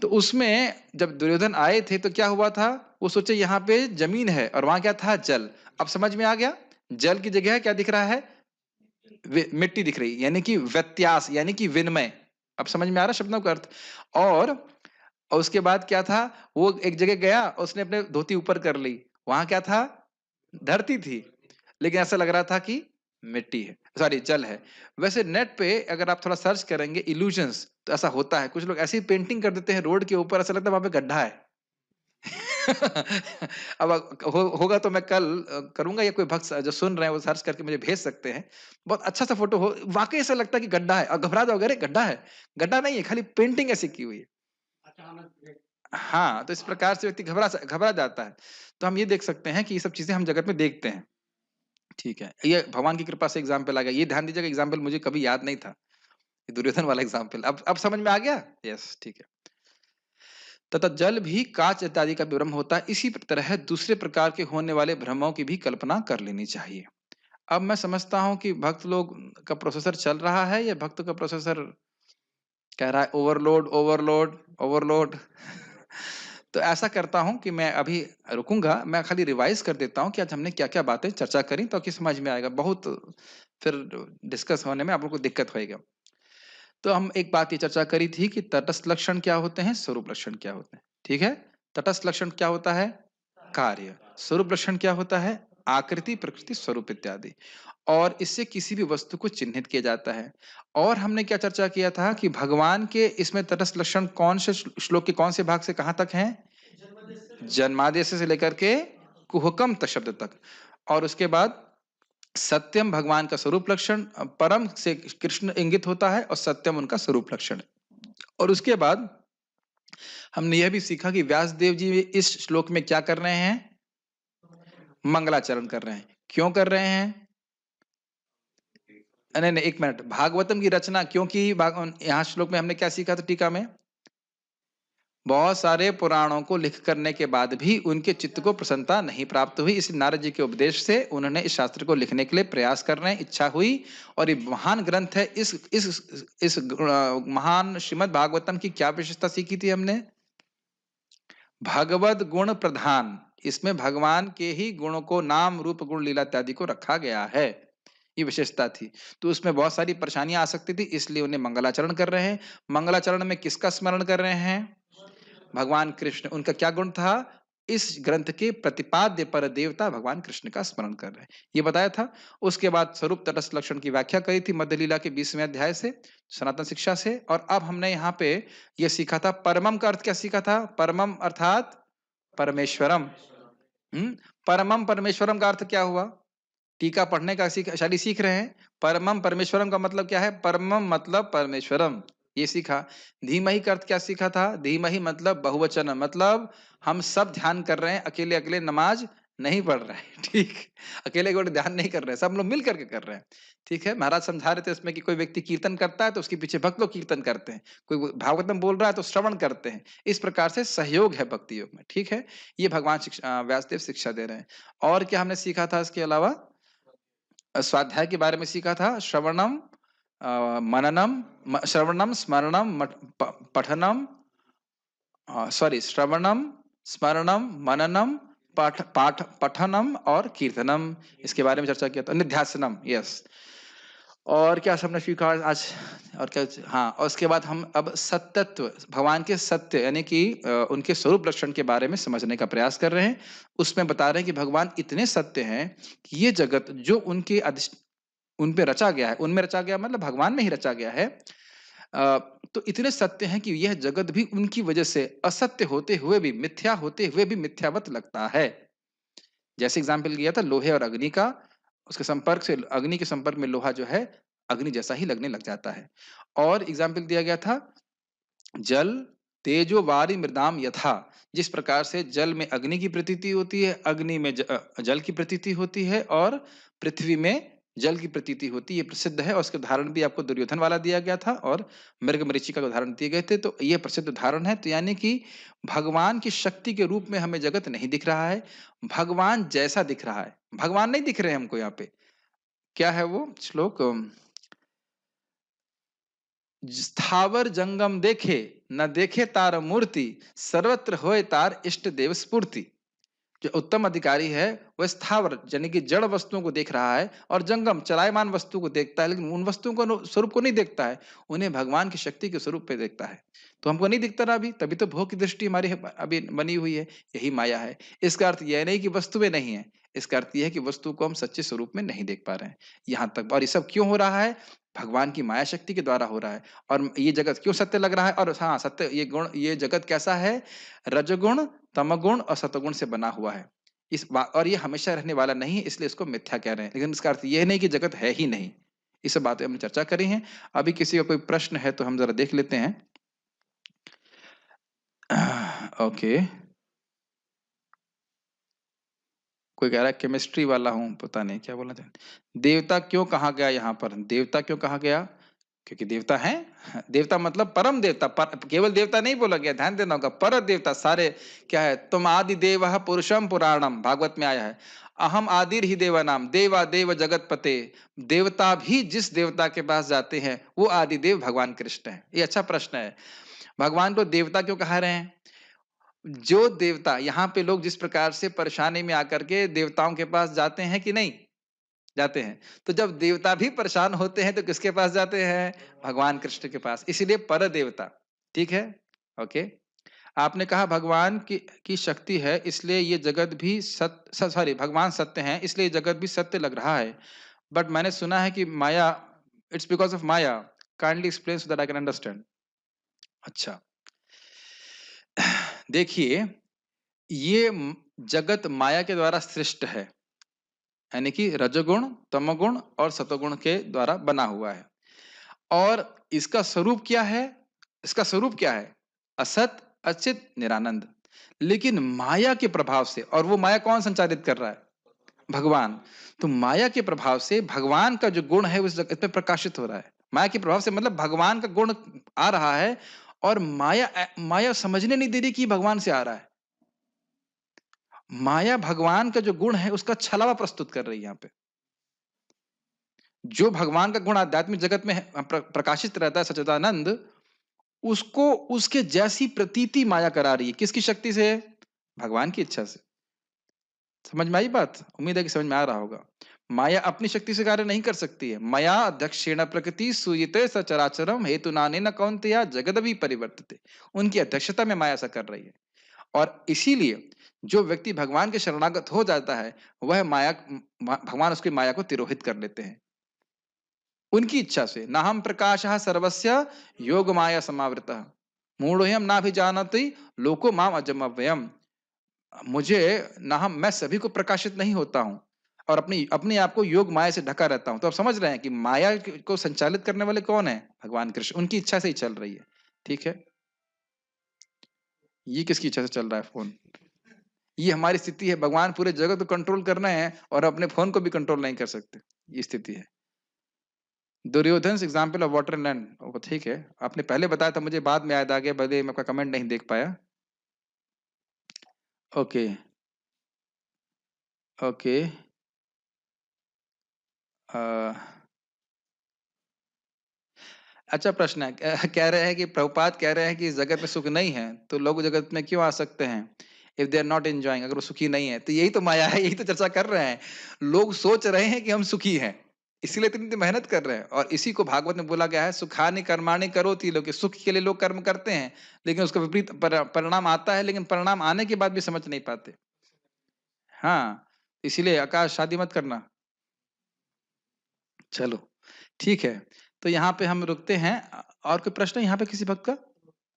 तो उसमें जब दुर्योधन आए थे तो क्या हुआ था? वो सोचे यहाँ पे जमीन है और वहां क्या था? जल। अब समझ में आ गया, जल की जगह क्या दिख रहा है? मिट्टी दिख रही, यानी कि व्यत्यास, यानी कि विनिमय। अब समझ में आ रहा शब्दों का अर्थ? और उसके बाद क्या था? वो एक जगह गया, उसने अपने धोती ऊपर कर ली, वहां क्या था? धरती थी, लेकिन ऐसा लग रहा था कि मिट्टी है, सॉरी जल है। वैसे नेट पे अगर आप थोड़ा सर्च करेंगे इल्यूजन्स, तो ऐसा होता है। कुछ लोग ऐसी पेंटिंग कर देते हैं रोड के ऊपर, ऐसा लगता है वहां पे गड्ढा है। अब होगा तो मैं कल करूंगा, या कोई भक्त जो सुन रहे हैं वो सर्च करके मुझे भेज सकते हैं। बहुत अच्छा सा फोटो हो, वाकई ऐसा लगता है कि गड्ढा है, और घबरा जाओगे, अरे गड्ढा है। गड्ढा नहीं है, खाली पेंटिंग ऐसी की हुई है। हाँ, तो इस प्रकार से व्यक्ति घबरा जाता है। तो हम ये देख सकते हैं कि ये सब चीजें हम जगत में देखते हैं। ठीक है, ये भगवान की कृपा से एग्जाम्पल आ गया। ये ध्यान दीजिएगा, एग्जाम्पल मुझे कभी याद नहीं था। ये दुर्योधन वाला एग्जाम्पल अब समझ में आ गया? यस, ठीक है। तथा जल भी काच इत्यादि का विभ्रम होता है, इसी तरह दूसरे प्रकार के होने वाले भ्रमों की भी कल्पना कर लेनी चाहिए। अब मैं समझता हूँ कि भक्त लोग का प्रोसेसर चल रहा है या भक्त का प्रोसेसर कह रहा है ओवरलोड, ओवरलोड, ओवरलोड। तो ऐसा करता हूँ कि मैं अभी रुकूँगा, मैं खाली रिवाइज़ कर देता हूँ कि आज हमने क्या-क्या बातें चर्चा करी ताकि समझ में आएगा। बहुत फिर डिस्कस होने में आप लोगों को दिक्कत होएगा। तो हम एक बात ये चर्चा करी थी कि तटस्थ लक्षण क्या होते हैं, स्वरूप लक्षण क्या होते हैं, ठीक है? तटस्थ लक्षण क्या होता है? कार्य। स्वरूप लक्षण क्या होता है? आकृति, प्रकृति, स्वरूप इत्यादि। और इससे किसी भी वस्तु को चिन्हित किया जाता है। और हमने क्या चर्चा किया था कि भगवान के इसमें तटस्थ लक्षण कौन से श्लोक के कौन से भाग से कहाँ तक हैं? जन्मादेश से लेकर के कुहकम शब्द तक। और उसके बाद सत्यम भगवान का स्वरूप लक्षण, परम से कृष्ण इंगित होता है और सत्यम उनका स्वरूप लक्षण है। और उसके बाद हमने यह भी सीखा कि व्यास देव जी इस श्लोक में क्या कर रहे हैं? मंगलाचरण कर रहे हैं। क्यों कर रहे हैं? नहीं, नहीं, 1 मिनट। भागवतम की रचना क्यों की? यहाँ श्लोक में हमने क्या सीखा था टीका में? बहुत सारे पुराणों को लिख करने के बाद भी उनके चित्त को प्रसन्नता नहीं प्राप्त हुई। इसलिए नारद जी के उपदेश से उन्होंने इस शास्त्र को लिखने के लिए प्रयास कर रहे हैं, इच्छा हुई और ये महान ग्रंथ है। इस महान श्रीमद् भागवतम की क्या विशेषता सीखी थी हमने? भगवद गुण प्रधान। इसमें भगवान के ही गुणों को, नाम, रूप, गुण, लीला इत्यादि को रखा गया है। ये विशेषता थी। तो उसमें बहुत सारी परेशानियां आ सकती थी, इसलिए उन्हें मंगलाचरण कर रहे हैं। मंगलाचरण में किसका स्मरण कर रहे हैं? भगवान कृष्ण। उनका क्या गुण था? इस ग्रंथ के प्रतिपाद्य पर देवता भगवान कृष्ण का स्मरण कर रहे हैं, ये बताया था। उसके बाद स्वरूप तटस्थ लक्षण की व्याख्या करी थी मध्य लीला के 20वें अध्याय से, सनातन शिक्षा से। और अब हमने यहाँ पे ये सीखा था, परमम का अर्थ क्या सीखा था? परमम अर्थात परमेश्वरम। परमम परमेश्वरम का अर्थ क्या हुआ? टीका पढ़ने का शायद सीख रहे हैं। परमम परमेश्वरम का मतलब क्या है? परमम मतलब परमेश्वरम, ये सीखा। धीमहि का अर्थ क्या सीखा था? धीमहि मतलब बहुवचन, मतलब हम सब ध्यान कर रहे हैं, अकेले अकेले नमाज नहीं पढ़ रहे हैं। ठीक, अकेले कोई ध्यान नहीं कर रहे हैं, सब लोग मिल करके कर रहे हैं। ठीक है, महाराज समझा रहे थे इसमें कि कोई व्यक्ति कीर्तन करता है तो उसके पीछे भक्त लोग कीर्तन करते हैं, कोई भागवतम बोल रहा है तो श्रवण करते हैं। इस प्रकार से सहयोग है भक्ति योग में। ठीक है, ये भगवान व्यासदेव शिक्षा दे रहे हैं। और क्या हमने सीखा था इसके अलावा? स्वाध्याय के बारे में सीखा था। श्रवणम, मननम, श्रवणम, स्मरणम, पठनम, सॉरी, श्रवणम, स्मरणम, मननम, पठनम और कीर्तनम, इसके बारे में चर्चा किया था। निध्यासनम, यस। और क्या हमने सीखा आज? और क्या? हाँ, और उसके बाद हम अब सत्यत्व, भगवान के सत्य यानी कि उनके स्वरूप लक्षण के बारे में समझने का प्रयास कर रहे हैं। उसमें बता रहे हैं कि भगवान इतने सत्य हैं कि ये जगत जो उनके उन पे रचा गया है, उनमें रचा गया मतलब भगवान में ही रचा गया है। तो इतने सत्य हैं कि यह जगत भी उनकी वजह से असत्य होते हुए भी, मिथ्या होते हुए भी मिथ्यावत लगता है। जैसे एग्जाम्पल दिया था लोहे और अग्नि का, उसके संपर्क से, अग्नि के संपर्क में लोहा जो है अग्नि जैसा ही लगने लग जाता है। और एग्जाम्पल दिया गया था जल, तेजो वारी मृदाम यथा, जिस प्रकार से जल में अग्नि की प्रतीति होती है, अग्नि में जल की प्रतीति होती है और पृथ्वी में जल की प्रतीति होती है। ये प्रसिद्ध है और उसके उदाहरण भी आपको दुर्योधन वाला दिया गया था और मृग मरीचिका का उदाहरण दिए गए थे। तो ये प्रसिद्ध उदाहरण है। तो यानी कि भगवान की शक्ति के रूप में हमें जगत नहीं दिख रहा है, भगवान जैसा दिख रहा है। भगवान नहीं दिख रहे हमको यहाँ पे। क्या है वो श्लोक? स्थावर जंगम देखे, न देखे तार मूर्ति, सर्वत्र होए तार इष्ट देव स्फूर्ति। जो उत्तम अधिकारी है वह स्थावर यानी कि जड़ वस्तुओं को देख रहा है और जंगम चलायमान वस्तु को देखता है, लेकिन उन वस्तुओं को स्वरूप को नहीं देखता है, उन्हें भगवान की शक्ति के स्वरूप पे देखता है। तो हमको नहीं दिखता ना अभी, तभी तो भोग की दृष्टि हमारी अभी बनी हुई है, यही माया है। इसका अर्थ यह नहीं कि वस्तुएं नहीं है, इसका अर्थ यह है कि वस्तु को हम सच्चे स्वरूप में नहीं देख पा रहे हैं यहाँ तक। और ये सब क्यों हो रहा है? भगवान की माया शक्ति के द्वारा हो रहा है। और ये जगत क्यों सत्य लग रहा है? और हाँ, सत्य, ये गुण, ये जगत कैसा है? रजगुण, तमगुण और सतगुण से बना हुआ है। और ये हमेशा रहने वाला नहीं है, इसलिए इसको मिथ्या कह रहे हैं। लेकिन इसका अर्थ ये नहीं कि जगत है ही नहीं। ये सब बातें हमने चर्चा करी हैं। अभी किसी का कोई प्रश्न है तो हम जरा देख लेते हैं। ओके, कोई कह रहा है केमिस्ट्री वाला हूं, पता नहीं क्या बोलना चाहते। देवता क्यों कहा गया यहाँ पर? देवता क्यों कहा गया? क्योंकि देवता है। देवता मतलब परम देवता, केवल देवता नहीं बोला गया, ध्यान देना होगा। पर देवता सारे क्या है? तुम आदि देव पुरुषम पुराणम, भागवत में आया है। अहम आदिर ही देवानाम, देवा देव जगत पते। देवता भी जिस देवता के पास जाते हैं वो आदिदेव भगवान कृष्ण है। ये अच्छा प्रश्न है। भगवान को देवता क्यों कहा रहे हैं? जो देवता, यहाँ पे लोग जिस प्रकार से परेशानी में आकर के देवताओं के पास जाते हैं कि नहीं जाते हैं, तो जब देवता भी परेशान होते हैं तो किसके पास जाते हैं? भगवान कृष्ण के पास, इसीलिए पर देवता। ठीक है, ओके। आपने कहा भगवान की शक्ति है इसलिए ये जगत भी सत्य, सॉरी, भगवान सत्य हैं इसलिए ये जगत भी सत्य लग रहा है, बट मैंने सुना है कि माया, इट्स बिकॉज ऑफ माया, kindly explain so that I can understand. अच्छा, देखिए, ये जगत माया के द्वारा सृष्ट है, यानी कि रजोगुण, तमोगुण और सतोगुण के द्वारा बना हुआ है। और इसका स्वरूप क्या है? इसका स्वरूप क्या है? असत, अचित, निरानंद। लेकिन माया के प्रभाव से, और वो माया कौन संचालित कर रहा है? भगवान। तो माया के प्रभाव से भगवान का जो गुण है उस जगत पे प्रकाशित हो रहा है। माया के प्रभाव से मतलब भगवान का गुण आ रहा है, और माया समझने नहीं दे रही कि भगवान से आ रहा है। माया भगवान का जो गुण है उसका छलावा प्रस्तुत कर रही है यहाँ पे। जो भगवान का गुण आध्यात्मिक जगत में प्रकाशित रहता है, सच्चिदानंद, उसको उसके जैसी प्रतीति माया करा रही है। किसकी शक्ति से? भगवान की इच्छा से। समझ में आई बात? उम्मीद है कि समझ में आ रहा होगा। माया अपनी शक्ति से कार्य नहीं कर सकती है। माया अध्यक्षेण प्रकृति सूयते सचराचरम हेतु नानेन कौन्तेय जगदपि परिवर्तते। उनकी अध्यक्षता में माया ऐसा कर रही है। और इसीलिए जो व्यक्ति भगवान के शरणागत हो जाता है, वह भगवान उसकी माया को तिरोहित कर लेते हैं उनकी इच्छा से। ना हम प्रकाशः सर्वस्य योग माया समावृतः मूढ़ोऽयं नाभिजानाति लोको माम अजमव्ययम्। मुझे ना हम मैं सभी को प्रकाशित नहीं होता हूं, और अपनी अपने आप को योग माया से ढका रहता हूं। तो आप समझ रहे हैं कि माया को संचालित करने वाले कौन है? भगवान कृष्ण। उनकी इच्छा से ही चल रही है। ठीक है, ये किसकी इच्छा से चल रहा है फोन? ये हमारी स्थिति है। भगवान पूरे जगत को कंट्रोल करना है और अपने फोन को भी कंट्रोल नहीं कर सकते। ये स्थिति है। Duryodhana example of water and land. ठीक है, आपने पहले बताया था, मुझे बाद में याद आ गया, भले मैं आपका कमेंट नहीं देख पाया। Okay okay. अच्छा प्रश्न है। कह रहे हैं कि प्रभुपाद कह रहे हैं कि इस जगत में सुख नहीं है, तो लोग जगत में क्यों आ सकते हैं? If they are not enjoying, अगर वो सुखी नहीं है, तो यही तो माया है, यही तो चर्चा कर रहे हैं। लोग सोच रहे हैं कि हम सुखी हैं, इसीलिए इतनी मेहनत कर रहे हैं। और इसी को भागवत में बोला गया है, सुखानि कर्माणि करोति लोग, सुख के लिए लोग कर्म करते हैं, लेकिन उसका विपरीत परिणाम आता है, लेकिन परिणाम आने के बाद भी समझ नहीं पाते। हाँ, इसीलिए आकाश शादी मत करना। चलो ठीक है, तो यहाँ पे हम रुकते हैं। और कोई प्रश्न है यहाँ पे किसी भक्त का?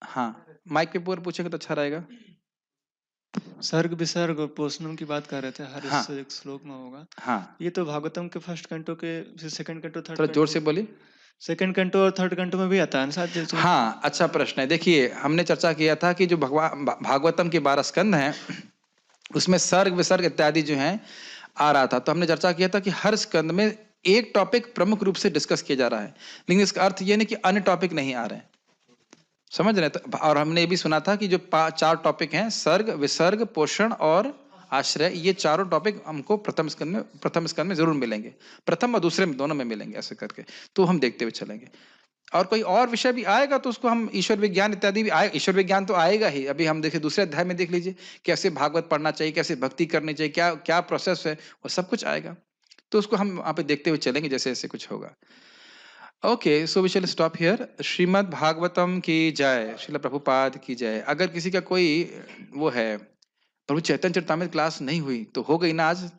हाँ, माइक पे पूरा पूछेंगे तो अच्छा रहेगा। सर्ग विसर्ग और पोषणम की बात कर रहे थे, हर हाँ एक श्लोक में होगा। हाँ, ये तो भागवतम के फर्स्ट कंटो के, सेकंड कंटो, थर्ड थोड़ा जोर कंटो, से बोलिए। सेकंड कंटो और थर्ड कंटो में भी आता है ना साथ जैसे? हाँ, अच्छा प्रश्न है। देखिए, हमने चर्चा किया था कि जो भागवतम के 12 स्कंद हैं, उसमें सर्ग विसर्ग इत्यादि जो हैं आ रहा था। तो हमने चर्चा किया था कि हर स्कंद में एक टॉपिक प्रमुख रूप से डिस्कस किया जा रहा है, लेकिन इसका अर्थ ये नहीं कि अन्य टॉपिक नहीं आ रहे हैं। समझ रहे? तो और हमने ये भी सुना था कि जो 4 टॉपिक हैं, सर्ग, विसर्ग, पोषण और आश्रय, ये चारों टॉपिक हमको प्रथम स्कंद में जरूर मिलेंगे। प्रथम और दूसरे में, दोनों में मिलेंगे ऐसे करके। तो हम देखते हुए चलेंगे। और कोई और विषय भी आएगा तो उसको हम ईश्वर विज्ञान इत्यादि भी आए। ईश्वर विज्ञान तो आएगा ही। अभी हम देखिए दूसरे अध्याय में देख लीजिए, कैसे भागवत पढ़ना चाहिए, कैसे भक्ति करनी चाहिए, क्या क्या प्रोसेस है, वो सब कुछ आएगा। तो उसको हम वहां पे देखते हुए चलेंगे जैसे जैसे कुछ होगा। Okay, so we shall stop here. Shrimad Bhagavatam की जय, श्रील प्रभुपाद की जय। अगर किसी का कोई वो है, प्रभु चैतन्य चरितामृत क्लास नहीं हुई तो हो गई ना आज।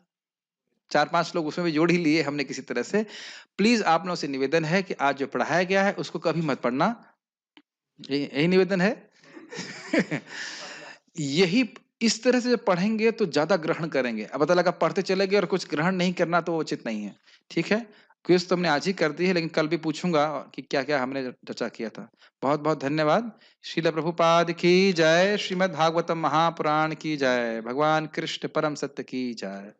4-5 लोग उसमें भी जोड़ ही लिए हमने किसी तरह से। प्लीज आप लोगों से निवेदन है कि आज जो पढ़ाया गया है उसको कभी मत पढ़ना। यही निवेदन है। यही, इस तरह से जब पढ़ेंगे तो ज्यादा ग्रहण करेंगे। अब पता लगा पढ़ते चले गए और कुछ ग्रहण नहीं करना, तो वो उचित नहीं है। ठीक है, क्विज तो हमने आज ही कर दी है, लेकिन कल भी पूछूंगा कि क्या क्या हमने चर्चा किया था। बहुत बहुत धन्यवाद। श्रील प्रभुपाद की जय, श्रीमद् भागवतम महापुराण की जय, भगवान कृष्ण परम सत्य की जय।